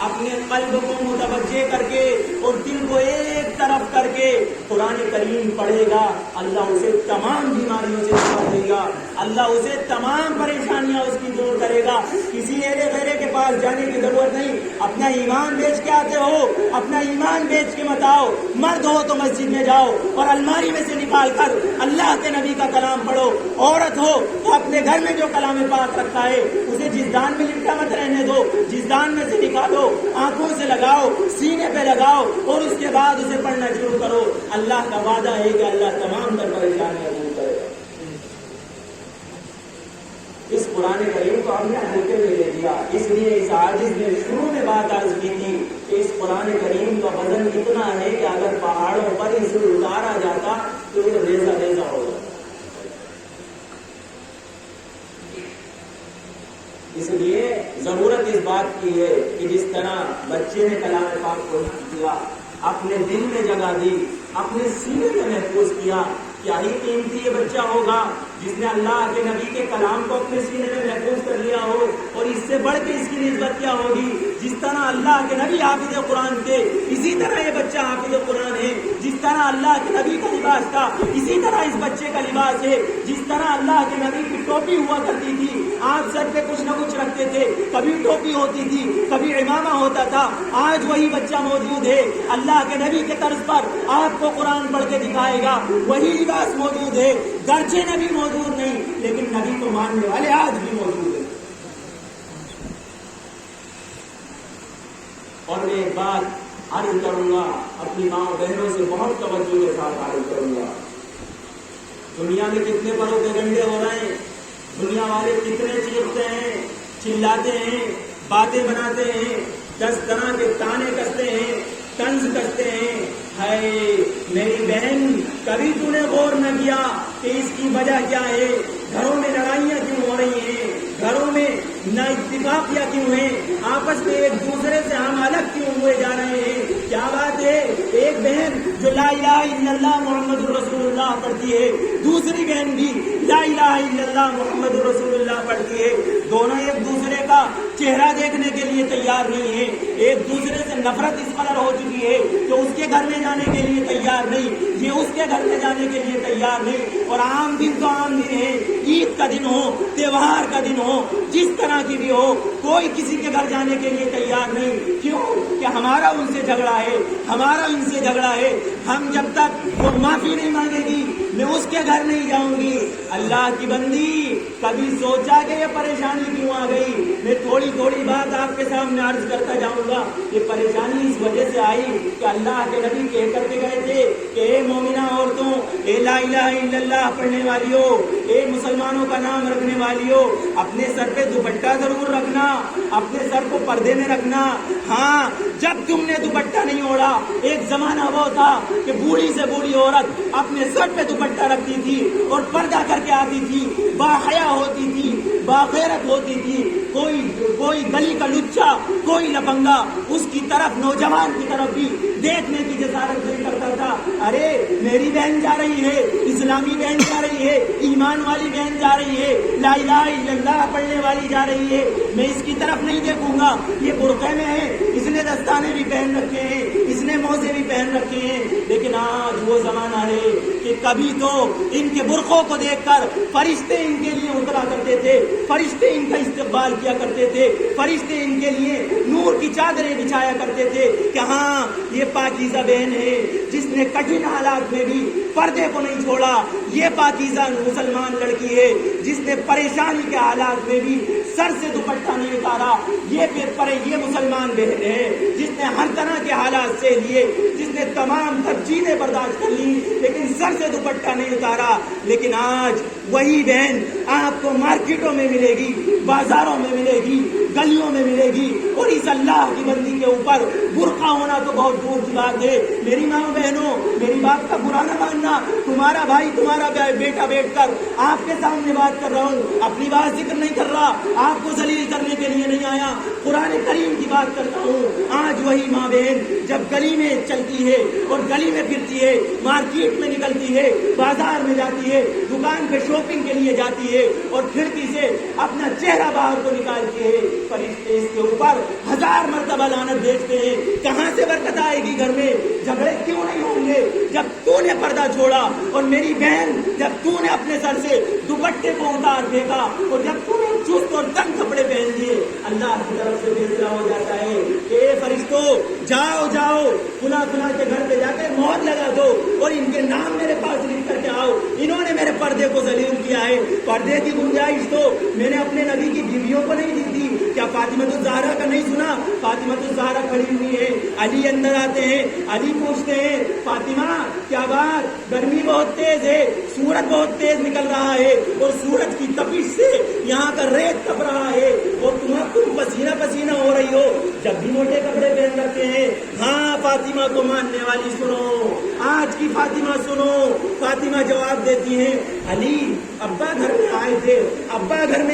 اپنے قلب کو متوجہ کر کے اور دل کو ایک طرف کر کے قرآن کریم پڑھے گا، اللہ اسے تمام بیماریوں سے چھڑا دے گا، اللہ اسے تمام پریشانیاں اس کی دور کرے گا، کسی ایرے غیرے کے پاس جانے کی ضرورت نہیں۔ اپنا ایمان بیچ کے آتے ہو، اپنا ایمان بیچ کے مت آؤ، مرد ہو تو مسجد میں جاؤ اور الماری میں سے نکال کر اللہ کے نبی کا کلام پڑھو، عورت ہو تو اپنے گھر میں جو کلام پاک رکھا ہے اسے جس دان میں لپٹا مت رہنے دو، جس دان میں سے نکالو، آنکھوں سے لگاؤ، سینے پہ لگاؤ، اور اس کے بعد اسے پڑھنا شروع کرو۔ اللہ کا وعدہ ہے کہ اللہ تمام تر پریشانیاں دور کرے گا۔ اس قرآن کریم کو ہم نے ہلکے میں لے دیا، اس لیے اس عاجز نے شروع میں بات عرض کی تھی کہ اس قرآن کریم کا وزن اتنا ہے کہ اگر پہاڑوں پر اسے اتارا جاتا تو یہ ریزہ ریزہ ہوگا۔ اس لیے ضرورت اس بات کی ہے کہ جس طرح بچے نے کلام پاک کو کیا، اپنے دل میں جگہ دی، اپنے سینے میں محفوظ کیا، کیا ہی قیمتی یہ بچہ ہوگا جس نے اللہ کے نبی کے کلام کو اپنے سینے میں محفوظ کر لیا ہو، اور اس سے بڑھ کے اس کی نسبت کیا ہوگی؟ جس طرح اللہ کے نبی حافظ قرآن تھے اسی طرح یہ بچہ حافظ قرآن ہے، جس طرح اللہ کے نبی کا لباس تھا اسی طرح اس بچے کا لباس ہے، جس طرح اللہ کے نبی کی ٹوپی ہوا کرتی تھی، آپ سر پہ کچھ نہ کچھ رکھتے تھے، کبھی ٹوپی ہوتی تھی، کبھی امامہ ہوتا تھا، آج وہی بچہ موجود ہے، اللہ کے نبی کے طرز پر آپ کو قرآن پڑھ کے دکھائے گا، وہی لباس موجود ہے، گرچہ نبی موجود نہیں لیکن نبی کو ماننے والے آج بھی موجود ہیں۔ اور میں ایک بات عرض کروں گا، اپنی ماں بہنوں سے بہت توجہ کے ساتھ عرض کروں گا، دنیا میں کتنے پروں کے گنڈے ہو رہے ہیں، دنیا والے کتنے چیختے ہیں، چلاتے ہیں، باتیں بناتے ہیں، 10 طرح کے تانے کستے ہیں، طنز کستے ہیں۔ ہے میری بہن، کبھی تو نے غور نہ کیا کہ اس کی وجہ کیا ہے؟ گھروں میں لڑائیاں کیوں ہو رہی ہیں؟ گھروں میں نہ اتفاقیاں کیوں ہیں؟ آپس میں ایک دوسرے سے ہم الگ کیوں ہوئے جا رہے ہیں؟ کیا بات ہے؟ ایک بہن جو لا الہ الا اللہ محمد رسول اللہ پڑھتی ہے، دوسری بہن بھی لا الہ الا اللہ محمد رسول اللہ پڑھتی ہے، دونوں ایک دوسرے کا چہرہ دیکھنے کے لیے تیار نہیں ہے، ایک دوسرے سے نفرت اس قدر ہو چکی ہے کہ اس کے گھر میں جانے کے لیے تیار نہیں، یہ اس کے گھر میں جانے کے لیے تیار نہیں، اور عام دن تو عام دن ہے، عید کا دن ہو، تہوار کا دن ہو، جس طرح کی بھی ہو، کوئی کسی کے گھر جانے کے لیے تیار نہیں۔ کیوں؟ کہ ہمارا ان سے جھگڑا ہے، ہمارا ان سے جھگڑا ہے۔ ہم جب تک وہ معافی نہیں مانگے گی میں اس کے گھر نہیں جاؤں گی۔ اللہ کی بندی، کبھی سوچا کہ یہ پریشانی کیوں آ گئی؟ میں تھوڑی تھوڑی بات آپ کے سامنے عرض کرتا جاؤں گا۔ یہ پریشانی اس وجہ سے آئی کہ اللہ کے نبی کہہ کر کے گئے تھے کہ اے مومنہ عورتوں، اے لا الہ الا اللہ پڑھنے والیوں، اے مسلمانوں کا نام رکھنے والیوں، اپنے سر پہ دوپٹہ ضرور رکھنا، اپنے سر کو پردے میں رکھنا۔ ہاں، جب تم نے دوپٹہ نہیں اوڑھا، ایک زمانہ وہ تھا کہ بوڑھی سے بوڑھی عورت اپنے سر پہ دوپٹہ رکھتی تھی اور پردہ کر کے آتی تھی، باحیا ہوتی تھی، باغیرت ہوتی تھی۔ کوئی گلی کا لچا، کوئی لفنگا اس کی طرف، نوجوان کی طرف بھی دیکھنے کی جسارت نہیں کرتا تھا۔ ارے میری بہن جا رہی ہے، اسلامی بہن جا رہی ہے، ایمان والی بہن جا رہی ہے، لا الہ الا اللہ پڑھنے والی جا رہی ہے، میں اس کی طرف نہیں دیکھوں گا۔ یہ برقعے میں ہے، اس نے دستانے بھی پہن رکھے ہیں، اس نے موزے بھی پہن رکھے ہیں۔ لیکن آج وہ زمانہ ہے کہ کبھی تو ان کے برقعوں کو دیکھ کر فرشتے ان کے لیے اترا کرتے تھے، فرشتے ان کا استقبال کیا کرتے تھے، فرشتے ان کے لیے نور کی چادریں بچھایا کرتے تھے کہ ہاں یہ پاکیزہ بہن ہے جس نے کٹھن حالات میں بھی پردے کو نہیں چھوڑا، یہ پاکیزہ مسلمان لڑکی ہے جس نے پریشانی کے حالات میں بھی سر سے دوپٹہ نہیں اتارا، یہ مسلمان بہن ہے جس نے ہر طرح کے حالات سے لیے، جس نے تمام تر چیزیں برداشت کر لی لیکن سر سے دوپٹہ نہیں اتارا۔ لیکن آج وہی بہن آپ کو مارکیٹوں میں ملے گی، بازاروں میں ملے گی، گلیوں میں ملے گی، اور اس اللہ کی بندی کے اوپر برقع ہونا تو بہت دور کی بات ہے۔ میری ماں بہنوں، میری بات کا برا نہ ماننا، تمہارا بھائی تمہارا بیٹا بیٹھ کر آپ کے سامنے بات کر رہا ہوں، اپنی بات ذکر نہیں کر رہا، آپ کو ذلیل کرنے کے لیے نہیں آیا، قرآن کریم کی بات کرتا ہوں۔ آج وہی ماں بہن جب گلی میں چلتی ہے اور گلی میں پھرتی ہے، مارکیٹ میں نکلتی ہے، بازار میں جاتی ہے، دکان پہ شاپنگ کے لیے جاتی ہے اور کھڑکی سے اپنا چہرہ باہر کو نکالتی ہے، فرشتے اس کے اوپر 1000 مرتبہ لعنت بھیجتے ہیں۔ کہاں سے برکت آئے گی گھر میں؟ جھگڑے کیوں نہیں ہوں گے جب تو نے پردہ چھوڑا؟ اور میری بہن، جب تو نے اپنے سر سے دوپٹے کو اتار پھینکا اور جب تو نے چست اور تنگ کپڑے پہن لیے، اللہ کی طرف سے فیصلہ ہو جاتا ہے کہ اے فرشتوں، جاؤ فلاں کے گھر پہ جا کے مہر لگا دو اور ان کے نام میرے پاس لکھ کر کے آؤ، انہوں نے میرے پردے کو ذلیل کیا ہے۔ پردے کی گنجائش تو میں نے اپنے نبی کی بیویوں کو نہیں دی تھی۔ کیا فاطمہ الزہرا کا نہیں سنا؟ فاطمہ الزہرا کھڑی ہوئی ہے، علی اندر آتے ہیں، علی پوچھتے ہیں فاطمہ کیا بات، گرمی بہت تیز ہے، سورج بہت تیز نکل رہا ہے اور سورج کی تپش سے یہاں کا ریت تپ رہا ہے اور تم پسینہ ہو رہی ہو، جب بھی موٹے کپڑے پہن رکھتے ہیں۔ ہاں فاطمہ کو ماننے والی سنو، آج کی فاطمہ سنو۔ فاطمہ جواب دیتی ہیں، علی ابا گھر میں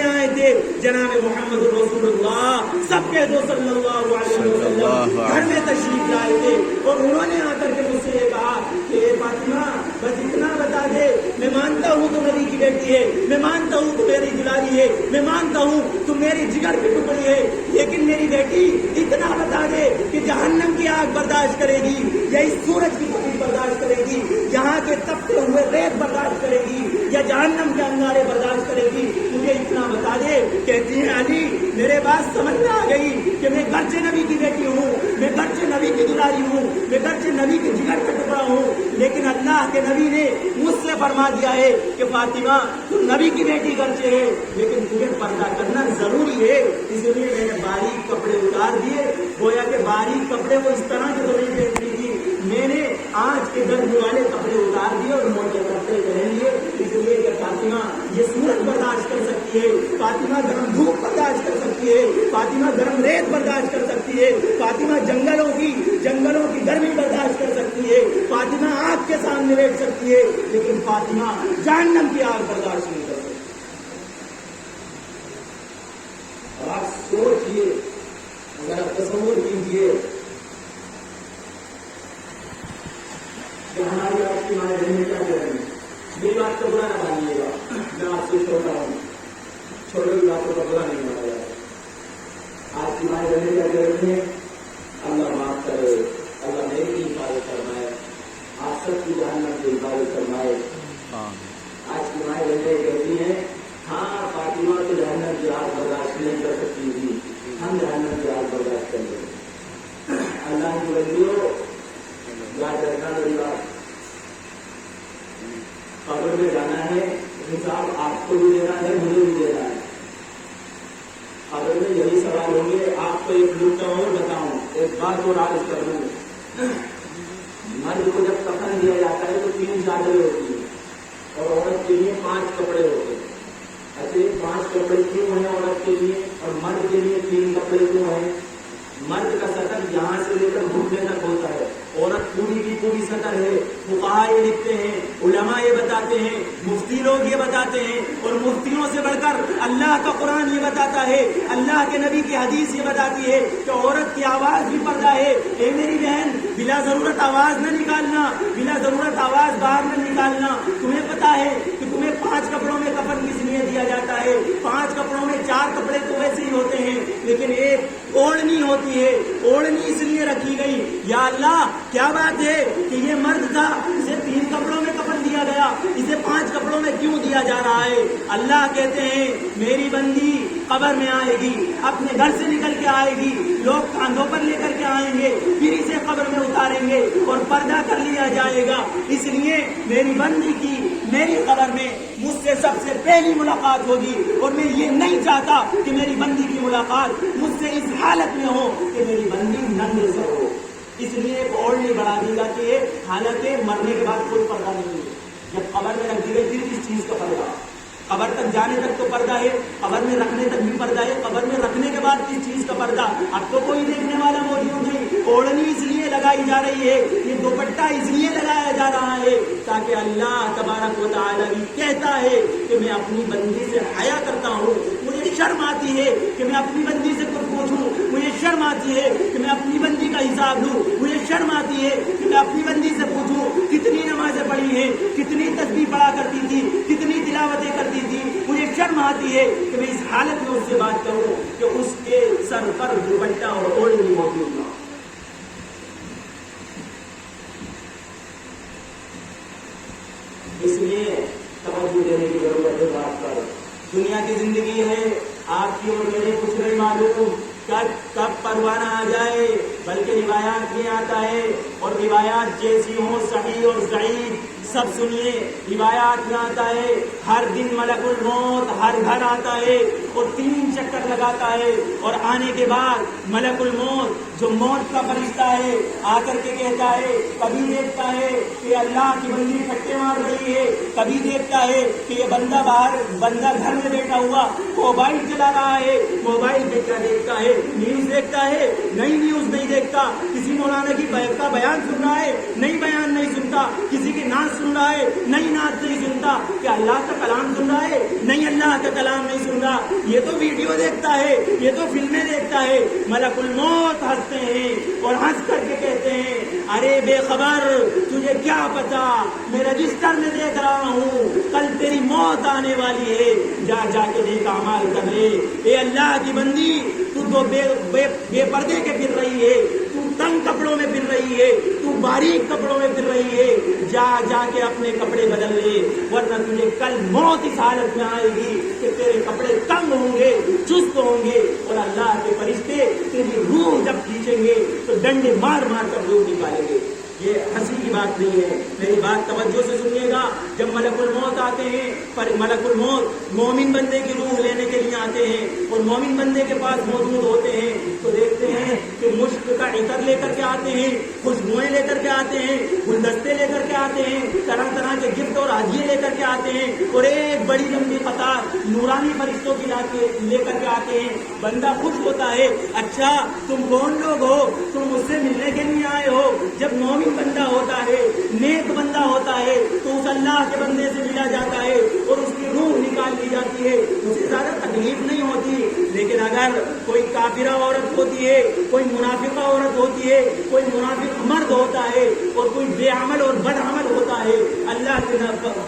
آئے تھے، جناب محمد رسول اللہ سب کے دو صلی اللہ علیہ وسلم گھر میں تشریف لائے تھے اور انہوں نے آ کر کے مجھ سے یہ کہا کہ اے فاطمہ بس اتنا بتا دے، میں مانتا ہوں تو نبی کی بیٹی ہے، میں مانتا ہوں تو میری دلاری ہے، میں مانتا ہوں تو میری جگر کی ٹکڑی ہے، لیکن میری بیٹی اتنا بتا دے کہ جہنم کی آگ برداشت کرے گی یا اس سورج کی تپش برداشت کرے گی، یہاں کے تپتے ہوئے ریت برداشت کرے گی یا جہنم کے انگارے برداشت کرے گی، مجھے اتنا بتا دے۔ کہتی ہیں علی میرے بات سمجھ میں آ گئی کہ میں گرچہ نبی کی بیٹی ہوں، میں گرچہ نبی کی دلاری ہوں، میں گرچہ نبی کے جگر کا ٹکڑا ہوں، لیکن اللہ کے نبی نے مجھ سے فرما دیا ہے کہ فاطمہ تو نبی کی بیٹی گرچہ ہے لیکن تمہیں پردہ کرنا ضروری ہے، اس لیے میں نے باریک کپڑے اتار دیے۔ گویا کہ باریک کپڑے وہ اس طرح کے تو نہیں پہنتی تھی، میں نے آج کے گرمی والے کپڑے اتار دیے اور موٹے کپڑے پہن لیے، اس لیے کہ فاطمہ یہ سورج برداشت کر سکتی ہے، فاطمہ گرم دھوپ برداشت کر سکتی ہے، فاطمہ گرم ریت برداشت کر سکتی ہے، فاطمہ جنگلوں کی گرمی برداشت کر سکتی ہے، فاطمہ آگ کے سامنے بیٹھ سکتی ہے، لیکن فاطمہ جہنم کی آگ برداشت نہیں کر سکتی۔ اور آپ سوچئے، اگر آپ تصور کیجیے کہ ہماری آج کی مائیں بہنیں کیا کر رہی ہیں۔ میری بات کا برا نہ مانیے گا، میں آپ سے چھوٹا ہوں، چھوٹے کی باتوں کا برا نہیں مانا جاتا۔ آج کی مائیں بہنیں کیا کر رہی ہیں؟ اللہ معاف کرے، اللہ میری کی حفاظت فرمائے، آپ سب کی جہنم کی حفاظت فرمائے۔ آج کی مائیں بہنیں کہتی ہیں ہاں فاطمہ تو جہنم کی آگ برداشت نہیں کر سکتی تھی، ہم جہنم کی آگ برداشت کر لیں۔ اللہ کی بندیوں، یاد رکھنا میری بات، قبر میں جانا ہے، حساب آپ کو بھی دینا ہے، مجھے بھی دینا ہے. قبر میں یہی سوال ہوں گے. آپ کو ایک نکتہ اور بتاؤں، ایک بات اور عرض کر دوں. مرد کو جب کفن دیا جاتا ہے تو 3 چادریں ہوتی ہیں اور عورت کے لیے 5 کپڑے ہوتے ہیں. ایسے 5 کپڑے کیوں ہیں عورت کے لیے اور مرد کے لیے 3 کپڑے کیوں ہیں؟ مرد کا سطر یہاں سے لے کر گھٹنے تک ہوتا ہے، عورت پوری کی پوری سطر ہے. فقہاء یہ لکھتے ہیں، علماء یہ بتاتے ہیں، مفتی لوگ یہ بتاتے ہیں، اور مفتیوں سے بڑھ کر اللہ کا قرآن یہ بتاتا ہے، اللہ کے نبی کی حدیث یہ بتاتی ہے کہ عورت کی آواز بھی پردہ ہے. اے میری بہن، بلا ضرورت آواز نہ نکالنا، بلا ضرورت آواز باہر نہ نکالنا. تمہیں پتا ہے کہ تمہیں 5 کپڑوں میں کفن کس لیے دیا جاتا ہے؟ 5 کپڑوں میں 4 کپڑے تو ویسے ہی ہوتے ہیں، لیکن ایک اوڑھنی ہوتی ہے. اوڑھنی اس لیے رکھی گئی، یا اللہ کیا بات ہے کہ یہ مرد تھا، اسے 3 کپڑوں میں کفن دیا گیا، اسے 5 کپڑوں میں کیوں دیا جا رہا ہے؟ اللہ کہتے ہیں میری بندی قبر میں آئے گی، اپنے گھر سے نکل کے آئے گی، لوگ کاندھوں پر لے کر کے آئیں گے، پھر اسے قبر میں اتاریں گے اور پردہ کر لیا جائے گا. اس لیے میری بندی کی میری قبر میں مجھ سے سب سے پہلی ملاقات ہوگی، اور میں یہ نہیں چاہتا کہ میری بندی کی ملاقات مجھ سے اس حالت میں ہو کہ میری بندی ننگے سے ہو. اس لیے ایک اوڑھنی بڑھا دی جاتی ہے، حالانکہ مرنے کے بعد کوئی پردہ نہیں ہے. جب قبر میں رکھ دی گئی پھر کس چیز کا پردہ؟ قبر تک جانے تک تو پردہ ہے، قبر میں رکھنے تک بھی پردہ ہے، قبر میں رکھنے کے بعد کس چیز کا پردہ؟ اب تو کوئی دیکھنے والا موجود نہیں. اوڑھنی اس لیے لگائی جا رہی ہے، یہ دوپٹہ اس لیے لگایا جا رہا ہے تاکہ اللہ تبارک و تعالیٰ بھی کہتا ہے کہ میں اپنی بندی سے حیا کرتا ہوں. مجھے شرم آتی ہے کہ میں اپنی بندی سے کچھ پوچھوں، مجھے شرم آتی ہے کہ میں اپنی بندی کا حساب لوں، مجھے شرم آتی ہے کہ میں اپنی بندی سے پوچھوں کتنی نمازیں پڑھی ہیں، کتنی تسبیح پڑھا کرتی تھی، کتنی تلاوتیں کرتی تھی. مجھے شرم آتی ہے کہ میں اس حالت میں اس سے بات کروں کہ اس کے سر پر دوپٹہ اور اوڑھنی موجود ہو. اس لیے توجہ دینے کی ضرورت ہے بات پر. دنیا کی زندگی ہے، آپ کی اور میرے کچھ نہیں معلوم کب پروانہ آ جائے، بلکہ روایات میں آتا ہے، اور روایات جیسی ہوں صحیح اور ضعیف سب سنیے. روایات میں آتا ہے ہر دن ملک الموت ہر گھر آتا ہے اور 3 چکر لگاتا ہے، اور آنے کے بعد ملک الموت جو موت کا فرشتہ ہے آ کر کے کہتا ہے، کبھی دیکھتا ہے کہ اللہ کی بندی پھٹے مار رہی ہے، کبھی دیکھتا ہے کہ یہ بندہ بندہ گھر میں بیٹھا ہوا موبائل چلا رہا ہے. موبائل پہ کیا دیکھتا ہے؟ نیوز دیکھتا ہے؟ نہیں، نیوز نہیں دیکھتا. کسی مولانا کی کا بیان سن رہا ہے؟ نہیں، بیان نہیں سنتا. کسی کی نعت سن رہا ہے؟ نہیں، نعت نہیں سنتا. کیا اللہ کا کلام سن رہا ہے؟ نہیں، اللہ کا کلام نہیں سن رہا. یہ تو ویڈیو دیکھتا ہے، یہ تو فلمیں دیکھتا ہے. ملک الموت ہنستے ہیں اور ہنس کر کے کہتے ہیں، ارے بے خبر، تجھے کیا پتا، میں رجسٹر میں دیکھ رہا ہوں کل تیری موت آنے والی ہے، جا جا کے نیک اعمال کر لے. اے اللہ کی بندی، تو بے پردے کے پھر رہی ہے، تو تنگ کپڑوں میں پھر رہی ہے، تو باریک کپڑوں میں پھر رہی ہے، جا جا کے اپنے کپڑے بدل لے، ورنہ تجھے کل موت اس حالت میں آئے گی کہ تیرے کپڑے تنگ ہوں گے، چست ہوں گے، اور اللہ کے فرشتے تیری روح جب کھینچیں گے تو ڈنڈے مار مار کر روح نکالیں گے. یہ ہنسی کی بات نہیں ہے، میری بات توجہ سے سنیے گا. جب ملک الموت آتے ہیں، پر ملک الموت مومن بندے کی روح لینے کے لیے آتے ہیں اور مومن بندے کے پاس موجود ہوتے ہیں تو دیکھتے ہیں کہ مشک کا عطر لے کر کے آتے ہیں، خوشبوئیں لے کر کے آتے ہیں، گلدستے لے کر کے آتے ہیں، طرح طرح کے گفٹ اور ہدیے لے کر کے آتے ہیں، اور ایک بڑی لمبی قطار نورانی فرشتوں کی لے کر کے آتے ہیں. بندہ خوش ہوتا ہے، اچھا تم کون لوگ ہو، تم مجھ سے ملنے کے لیے آئے ہو. جب مومن بندہ ہوتا ہے، نیک بندہ ہوتا ہے، تو اس اللہ کے بندے سے ملا جاتا ہے اور اس کی روح نکال لی جاتی ہے، اسے زیادہ تکلیف نہیں ہوتی. لیکن اگر کوئی کافرہ عورت ہوتی ہے، کوئی منافقہ عورت ہوتی ہے، کوئی منافق مرد ہوتا ہے، اور کوئی بے عمل اور بد عمل ہوتا ہے، اللہ کے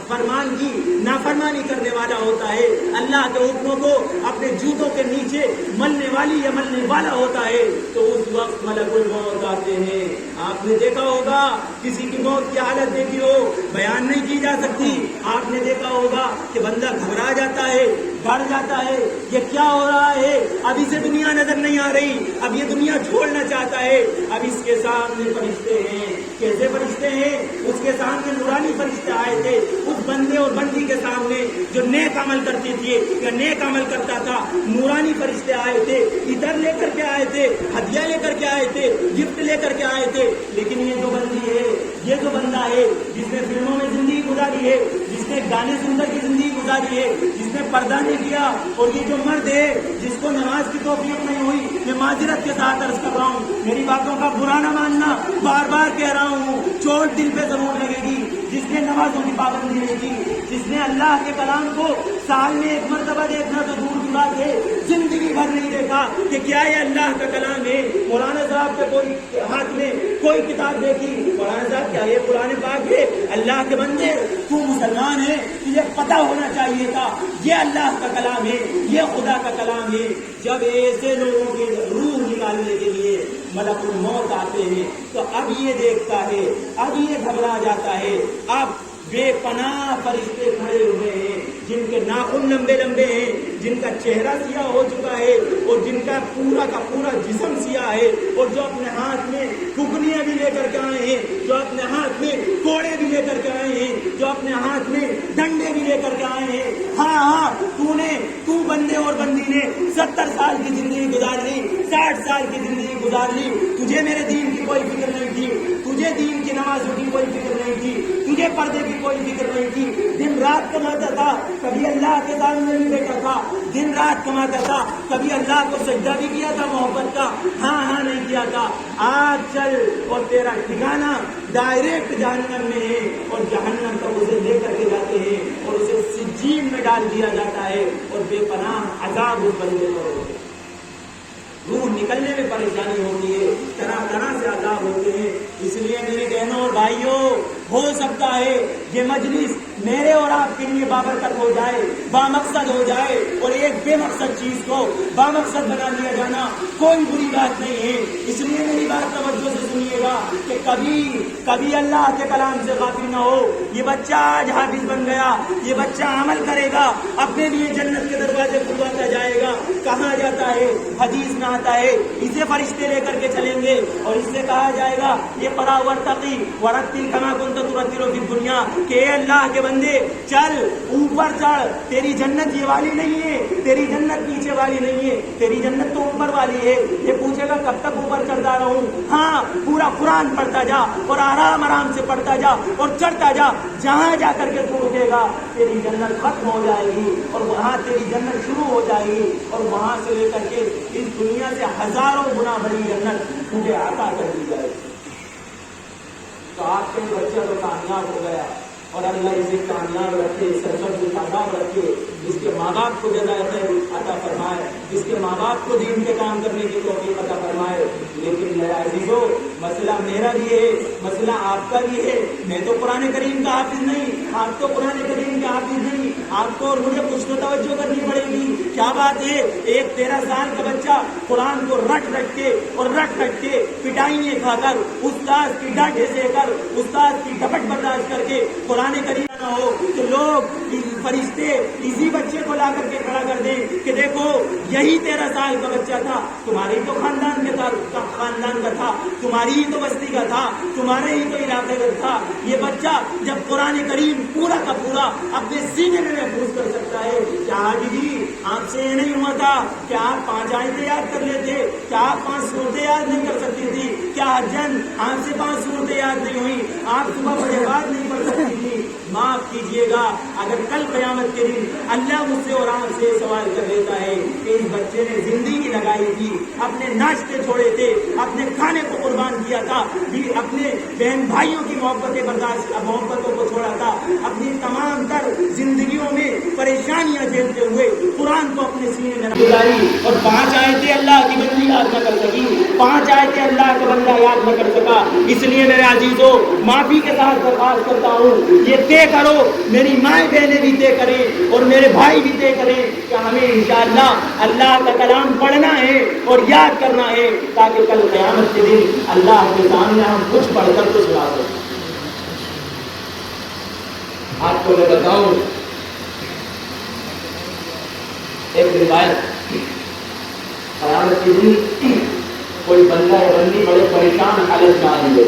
فرمان کی نافرمانی کرنے والا ہوتا ہے، اللہ کے حکموں کو اپنے جوتوں کے نیچے ملنے والی یا ملنے والا ہوتا ہے، تو اس وقت ملک الموت آتے ہیں. آپ نے دیکھا ہوگا کسی کی موت کی حالت دیکھی ہو، بیان نہیں کی جا سکتی. آپ نے دیکھا ہوگا کہ بندہ گھبرا جاتا ہے، ڈر جاتا ہے یہ کیا ہو رہا ہے، اب اسے دنیا نظر نہیں آ رہی، اب یہ دنیا چھوڑنا چاہتا ہے، اب اس کے سامنے فرشتے ہیں، کیسے فرشتے ہیں، اس کے سامنے نورانی فرشتے آئے تھے، اس بندے اور بندی کے سامنے جو نیک عمل کرتی تھی یا نیک عمل کرتا تھا، نورانی فرشتے آئے تھے، ادھر لے کر کے آئے تھے، ہدیہ لے کر کے آئے تھے، گفٹ لے کر کے آئے تھے، لیکن یہ جو بندی ہے، یہ جو بندہ ہے جس نے فلموں میں زندگی گزاری ہے، جس نے گانے سن کر کی زندگی گزاری ہے، جس نے پردہ نہیں کیا، اور یہ جو مرد ہے جس کو نماز کی توفیق نہیں ہوئی، میں معذرت کے ساتھ عرض کر رہا ہوں، میری باتوں کا برا نہ ماننا، بار بار کہہ رہا ہوں، چوٹ دل پہ ضرور لگے گی، جس نے نمازوں کی پابندی نہیں کی، جس نے اللہ کے کلام کو سال میں ایک مرتبہ دیکھنا تو دور کی بات ہے، زندگی بھر نہیں دیکھا کہ کیا یہ اللہ کا کلام ہے، مولانا صاحب کے کوئی ہاتھ میں کوئی کتاب دیکھی، مولانا صاحب کیا یہ قرآن پاک ہے، اللہ کے بندے تو مسلمان ہے، تجھے پتہ ہونا چاہیے تھا یہ اللہ کا کلام ہے، یہ خدا کا کلام ہے۔ جب ایسے لوگوں کی روح نکالنے کے لیے ملک الموت آتے ہیں تو اب یہ دیکھتا ہے، اب یہ گھبرا جاتا ہے، اب بے پناہ فرشتے کھڑے ہوئے ہیں جن کے ناخن لمبے لمبے ہیں، جن کا چہرہ سیاہ ہو چکا ہے اور جن کا پورا جسم سیاہ ہے، اور جو اپنے ہاتھ میں ٹکنیاں بھی لے کر کے آئے ہیں، جو اپنے ہاتھ میں کوڑے بھی لے کر کے آئے ہیں، جو اپنے ہاتھ میں ڈنڈے بھی لے کر کے آئے ہیں۔ ہاں تو بندے اور بندی نے 70 سال کی زندگی گزار لی، 60 سال کی زندگی گزار لی، تجھے میرے دین کی کوئی فکر نہیں تھی، تجھے دین کی نمازوں کی کوئی فکر نہیں تھی، تجھے پردے کی کوئی فکر نہیں تھی، دن رات کماتا تھا، کبھی اللہ کے سامنے بھی بیٹھا تھا، دن رات کماتا تھا، کبھی اللہ کو سجدہ بھی کیا تھا محبت کا، ہاں نہیں کیا تھا، آج چل اور تیرا ٹھکانہ ڈائریکٹ جہنم میں ہے، اور جہنم تک اسے لے کر کے جاتے ہیں اور اسے سجین میں ڈال دیا جاتا ہے، اور بے پناہ عذاب اس بندے پر ہوتے ہیں، روح نکلنے میں پریشانی ہوتی ہے، طرح طرح سے عذاب ہوتے ہیں۔ اس لیے میرے بہنوں اور بھائیوں، ہو سکتا ہے یہ مجلس میرے اور آپ کے لیے بابرکت ہو جائے، بامقصد ہو جائے، اور ایک بے مقصد چیز کو بامقصد بنا لیا جانا کوئی بری بات نہیں ہے۔ اس لیے میری بات توجہ سے سنیے گا کہ کبھی اللہ کے کلام سے غافل نہ ہو۔ یہ بچہ آج حافظ بن گیا، یہ بچہ عمل کرے گا، اپنے لیے جنت کے دروازے کھلواتا جائے گا۔ کہاں جاتا ہے؟ حدیث میں آتا ہے اسے فرشتے لے کر کے چلیں گے اور اس سے کہا جائے گا یہ قرا ورتقی ورتل کما کنت ترتل فی الدنیا، کہ اے اللہ کے بندے چل اوپر چڑھ، تیری جنت یہ والی نہیں ہے، تیری جنت پیچھے والی نہیں ہے، تیری جنت تو اوپر والی ہے۔ یہ پوچھے گا کب تک اوپر چڑھتا رہوں؟ ہاں، پورا قرآن پڑھتا جا اور آرام سے پڑھتا جا اور چڑھتا جا، جہاں جا کر کے تو رکے گا تیری جنت ختم ہو جائے گی اور وہاں تیری جنت شروع ہو جائے گی، اور وہاں سے لے کر کے اس دنیا سے ہزاروں گنا بڑی جنت تجھے عطا کر دی جائے گی۔ تو آپ کے بچہ تو کامیاب ہو گیا، اور اللہ اسے کامیاب رکھے، سربت کامیاب رکھے، جس کے ماں باپ کو جزائے خیر عطا فرمائے، جس کے ماں باپ کو دین کے کام کرنے کی توفیق عطا فرمائے۔ لیکن میرا عزیزو، مسئلہ میرا بھی ہے، مسئلہ آپ کا بھی ہے۔ میں تو قرآن کریم کا حافظ نہیں، آپ تو قرآن کریم کے حافظ نہیں، آپ کو اور مجھے کچھ تو توجہ کرنی پڑے گی۔ کیا بات ہے، ایک 13 سال کا بچہ قرآن کو رٹ کے پٹائیاں کھا کر، استاد کی ڈانٹے سے کر، استاد کی ڈپٹ برداشت کر کے قرآن کریم نہ ہو تو لوگ فرشتے اسی بچے کو لا کر کے کھڑا کر دیں کہ دیکھو یہی 13 سال کا بچہ تھا، تمہارے ہی تو خاندان کا تھا، تمہاری ہی تو بستی کا تھا، تمہارے ہی تو علاقے کا تھا۔ یہ بچہ جب قرآن کریم پورا کا پورا اپنے سینے میں محفوظ کر سکتا ہے، کیا آج بھی آپ سے یہ نہیں ہوا تھا کہ آپ 5 آیتیں یاد کر لیتے؟ کیا آپ 5 سورتیں یاد نہیں کر سکتی تھی؟ کیا حجن آپ سے 5 سورتیں یاد نہیں ہوئی؟ آپ صبح بڑے بات نہیں پڑھ سکتی تھی؟ معاف کیجیے گا، اگر کل قیامت کے دن اللہ مجھ سے اور آپ سے سوال کر لیتا ہے کہ اس بچے نے زندگی لگائی تھی، اپنے ناشتے چھوڑے تھے، اپنے کھانے کو قربان کیا تھا، اپنے بہن بھائیوں کی محبتوں کو چھوڑا تھا، اپنی تمام تر زندگیوں میں پریشانیاں جھیلتے ہوئے قرآن کو اپنے سینے میں گزاری، اور 5 آیتیں اللہ کی بندی یاد نہ کر سکی، 5 آیتیں اللہ کا بندہ یاد نہ کر سکا۔ اس لیے میرے عزیزوں، معافی کے ساتھ درخواست کرتا ہوں، یہ طے کرو، میری مائیں بہنیں بھی طے کریں اور میرے بھائی بھی طے کریں کہ ہمیں انشاءاللہ اللہ کا کلام پڑھنا ہے اور یاد کرنا ہے، تاکہ کل قیامت کے دن اللہ کے سامنے ہم کچھ پڑھ کر کچھ لا سکیں۔ آپ کو میں بتاؤں، کے دن کوئی بندہ یا بندی بڑے پریشان حالت میں آئیں گے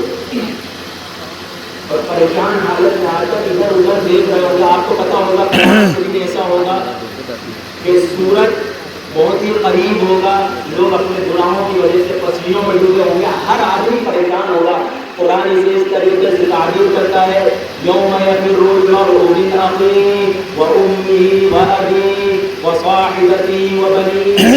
اور پریشان حالت میں آ کر ادھر ادھر دیکھ رہے ہوگا. آپ کو پتا ہوگا کہ ایسا ہوگا کہ سورج بہت ہی قریب ہوگا, لوگ اپنے گناہوں کی وجہ سے پسلیوں میں ڈوبے ہوں گے, ہر آدمی پریشان ہوگا. قرآن اسے اس طریقے سے تعبیر کرتا ہے یوم یفر المرء من اخیہ وامہ وابیہ وصاحبتہ وبنیہ.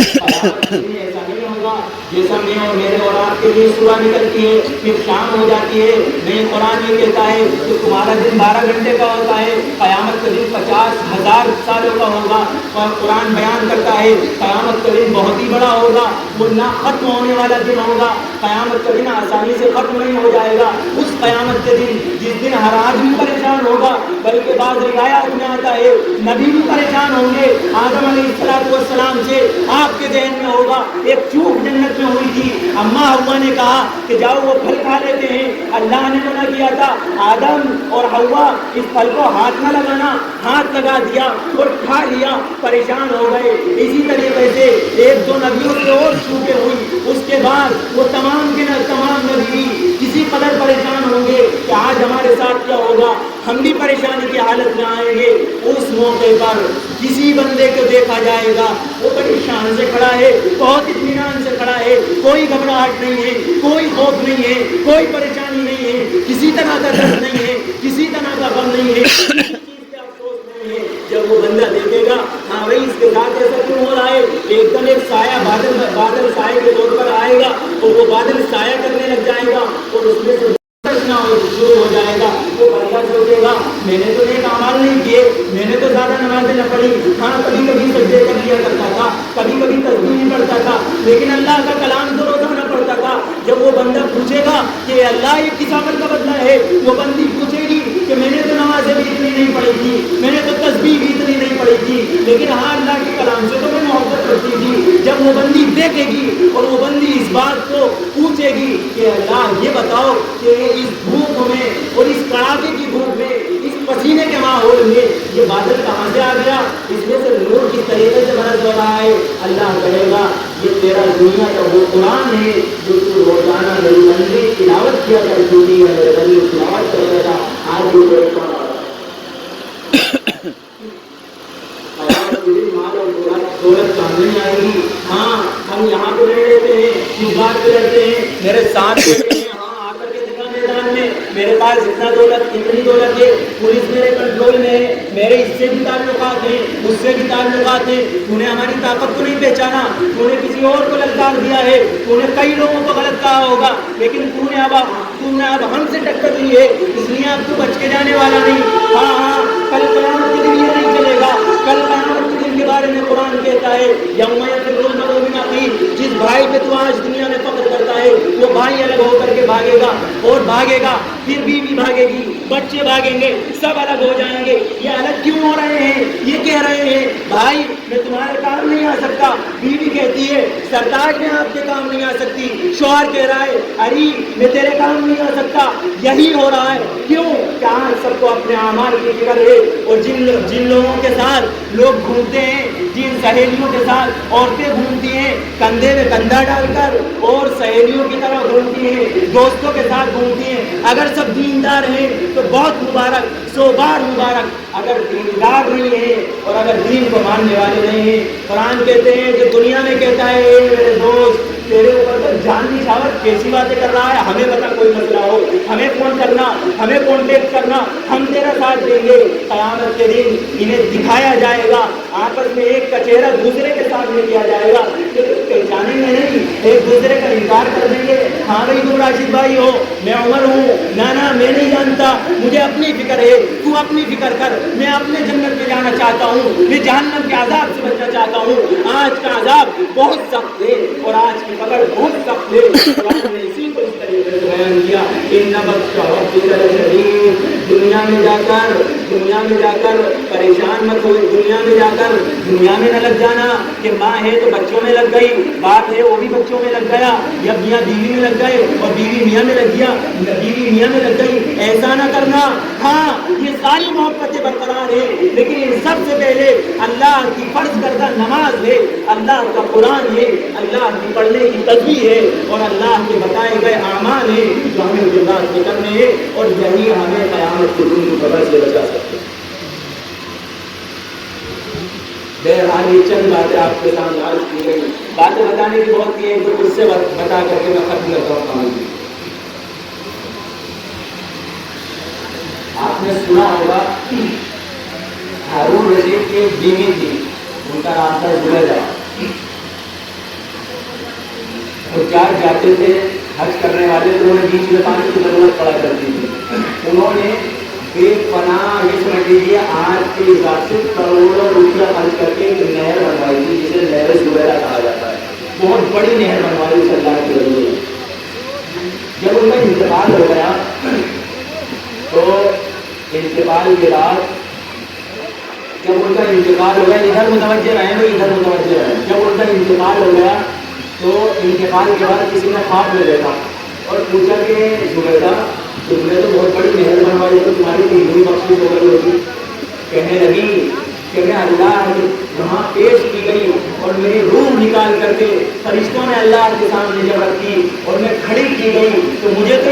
ایسا نہیں ہوگا جیسا میں اور میرے اور آپ کے لیے صبح نکلتی ہے پھر شام ہو جاتی ہے. نہیں, قرآن یہ کہتا ہے کہ تمہارا دن 12 گھنٹے کا ہوتا ہے, قیامت کا دن 50,000 سالوں کا ہوگا. اور قرآن بیان کرتا ہے قیامت کا دن بہت ہی بڑا ہوگا, وہ نہ ختم ہونے والا دن ہوگا. قیامت کا دن آسانی سے ختم نہیں ہو جائے گا. اس قیامت کے دن جس دن ہر آدمی پریشان ہوگا, بلکہ بعض روایات میں آتا ہے نبی بھی پریشان ہوں گے. آدم علیہ السلام سے آپ کے ذہن میں ہوگا ایک چوک جنت میں ہوئی تھی, اماں ہوا نے کہا کہ جاؤ وہ پھل کھا لیتے ہیں. اللہ نے منع کیا تھا, آدم اور ہوا اس پھل کو ہاتھ نہ لگانا, ہاتھ لگا دیا اور کھا لیا, پریشان ہو گئے. اسی طریقے سے ایک دو نبیوں سے اور چوکیں ہوئی, اس کے بعد وہ تمام کے تمام نبی کسی قدر پریشان ہوں گے کہ آج ہمارے ساتھ کیا ہوگا, ہم بھی پریشانی کی حالت میں آئیں گے. اس موقع پر کسی بندے کو دیکھا جائے گا وہ بڑی شان سے کھڑا ہے, بہت اطمینان سے کھڑا ہے, کوئی گھبراہٹ نہیں ہے, کوئی خوف نہیں ہے, کوئی پریشانی نہیں ہے, کسی طرح کا درد نہیں ہے, کسی طرح کا غم نہیں ہے, جب وہ بندہ دیکھے گا ہاں بھائی اس کے ساتھ ایسا کیوں ہو رہا ہے, ایک دم ایک سایہ بادل سائے کے طور پر آئے گا اور وہ بادل سایہ کرنے لگ جائے گا اور اس میں سے شروع ہو جائے گا. وہ بندہ سوچے گا میں نے تو نیک اعمال نہیں کیے, میں نے تو زیادہ نمازیں نہ پڑھی, ہاں کبھی کبھی سجدے کر لیا کرتا تھا, کبھی کبھی تسبیح نہیں پڑھتا تھا, لیکن اللہ کا کلام تو روزانہ پڑھتا تھا. جب وہ بندہ پوچھے گا کہ اللہ یہ کس عمل کا بدلہ ہے, وہ بندی پوچھے گی کہ میں نے تو نمازیں بھی اتنی نہیں پڑھی تھی, میں نے تو تسبیح بھی اتنی نہیں پڑھی تھی, لیکن ہاں اللہ کے کلام سے تو میں محبت کرتی تھی. جب وہ بندی دیکھے گی اور وہ بندی اس بات کو پوچھے گی کہ اللہ یہ بتاؤ کہ اس دھوپ میں اور اس کڑاکے کی دھوپ میں, اس پسینے کے ماحول میں یہ بادل کہاں سے آ گیا, اس میں سے نور کس طریقے سے برس ہو رہا ہے, اللہ کہے گا یہ تیرا دنیا کا وہ قرآن ہے جو تو روزانہ میری بندے کی تلاوت کیا کرتی تھی, میرے بندے کی تلاوت کر رہا تھا. آج وہ دیکھتا دولت کام نہیں آئے گی. ہاں ہم یہاں پہ رہ لیتے ہیں, اس بات پہ رہتے ہیں, میرے ساتھ رہتے ہیں, ہاں آ کر کے دکھا میدان میں میرے پاس اتنا دولت اتنی دولت ہے, پولیس میرے کنٹرول میں ہے, میرے اس سے بھی تعلقات ہیں, اس سے بھی تعلقات ہیں. تو نے ہماری طاقت کو نہیں پہچانا, تو نے کسی اور کو للکار دیا ہے, تو نے کئی لوگوں کو غلط کہا ہوگا, لیکن تو نے اب ہم سے ٹکر لی ہے, اس لیے اب تو بچ کے جانے والا نہیں. ہاں ہاں کل قیامت کے دن یہ نہیں چلے گا. کل قیامت کے دن کے بارے میں قرآن کہتا ہے یوم یفر المرء من اخیہ, جس بھائی پہ تو آج دنیا میں فخر کرتا ہے وہ بھائی الگ ہو کر کے بھاگے گا, اور بھاگے گا, پھر بیوی بھاگے گی, بچے بھاگیں گے, سب الگ ہو جائیں گے. یہ الگ کیوں ہو رہے ہیں, یہ کہہ رہے ہیں بھائی میں تمہارے کام نہیں آ سکتا, بیوی کہتی ہے سرتاج میں آپ کے کام نہیں آ سکتی, شوہر کہہ رہا ہے ارے میں تیرے کام نہیں آ سکتا. یہی ہو رہا ہے, کیوں کہ آج سب کو اپنے اعمال کی فکر ہے, اور جن لوگوں کے ساتھ لوگ گھومتے ہیں, جن سہیلیوں کے ساتھ عورتیں گھومتی ہیں کندھے میں کندھا ڈال کر, اور سہیلیوں کی طرح گھومتی ہیں, دوستوں کے ساتھ گھومتی ہیں, اگر سب دیندار ہیں تو بہت مبارک, 100 بار مبارک. اگر دیندار نہیں ہے اور اگر دین کو ماننے والے نہیں ہیں, قرآن کہتے ہیں کہ دنیا میں کہتا ہے اے میرے دوست تیرے اوپر تو جان نشاور کیسی باتیں کر رہا ہے, ہمیں بتا کوئی مسئلہ ہو, ہمیں فون کرنا, ہمیں کانٹیکٹ کرنا, ہم تیرا ساتھ دیں گے. قیامت کے دن انہیں دکھایا جائے گا, آپس میں ایک کا چہرہ دوسرے کے ساتھ میں کیا جائے گا, پہچانیں گے نہیں, ایک دوسرے کا انکار کر دیں گے. ہاں بھائی تم راشد بھائی ہو, میں عمر ہوں, نانا میں نہیں جانتا, مجھے اپنی فکر ہے, تو اپنی فکر کر, میں اپنے جنت میں جانا چاہتا ہوں, میں جہنم کے عذاب سے بچنا چاہتا ہوں. آج کا عذاب بہت سخت ہے اور آج کی قبر بہت سخت ہے. قرآن نے اسی کو اس طریقے سے بیان کیا, ان بطش ربک لشدید. دنیا میں جا کر پریشان مت ہو, دنیا میں نہ لگ جانا کہ ماں ہے تو بچوں میں لگ گئی, باپ ہے وہ بھی بچوں میں لگ گیا, یا میاں بیوی میں لگ گئے اور بیوی میاں میں لگ گیا, بیوی میاں میں لگ گئی. ایسا نہ کرنا, ہاں یہ ساری محبتیں برقرار ہیں، لیکن ان سب سے پہلے اللہ کی فرض کردہ نماز ہے، اللہ کا قرآن ہے، اللہ کی پڑھنے کی تسبیح ہے، اور اللہ کے بتائے گئے اعمال ہیں جو ہمیں جزات کے کرنے ہیں، اور یہی ہمیں قیامت کے دن کی خبر سے بچا سکتے ہیں۔ بہرحال یہ چند باتیں آپ کے سامنے عرض کی گئی، باتیں بتانے کی بہت کی ہیں، تو اس سے بتا کر کے میں ختم کرتا ہوں۔ آپ نے سنا ہوگا ہارون رشید کی ایک بیوی تھی، ان کا نام تھا زبیدہ۔ وہ جہاں جاتے تھے حج کرنے والے، تو انہیں بیچ میں پانی کی ضرورت پڑا کرتی تھی، انہوں نے بے پناہ یہ سمجھ لیجیے آج کے حساب سے کروڑوں روپیہ خرچ کر کے ایک نہر بنوائی تھی، جسے نہر زبیدہ کہا جاتا ہے، بہت بڑی نہر بنوائی اس اللہ کے ذریعے۔ جب ان کا انتقال ہو گیا تو انتقال کے بعد جب ان کا انتقال ہو گیا، ادھر متوجہ رہے تو ادھر متوجہ رہے، جب ان کا انتقال ہو گیا تو انتقال کے بعد کسی نے خواب میں دیکھا اور پوچھا کہ زبیدہ تم نے تو بہت بڑی نہر بنوائی، تو تمہاری ہوئی مخصوص ہو گئی ہوگی؟ کہنے لگی کہ میں اللہ وہاں پیش کی گئی اور میری روح نکال کر کے فرشتوں نے اللہ کے سامنے جب رکھی اور میں کھڑی کی گئی تو مجھے تو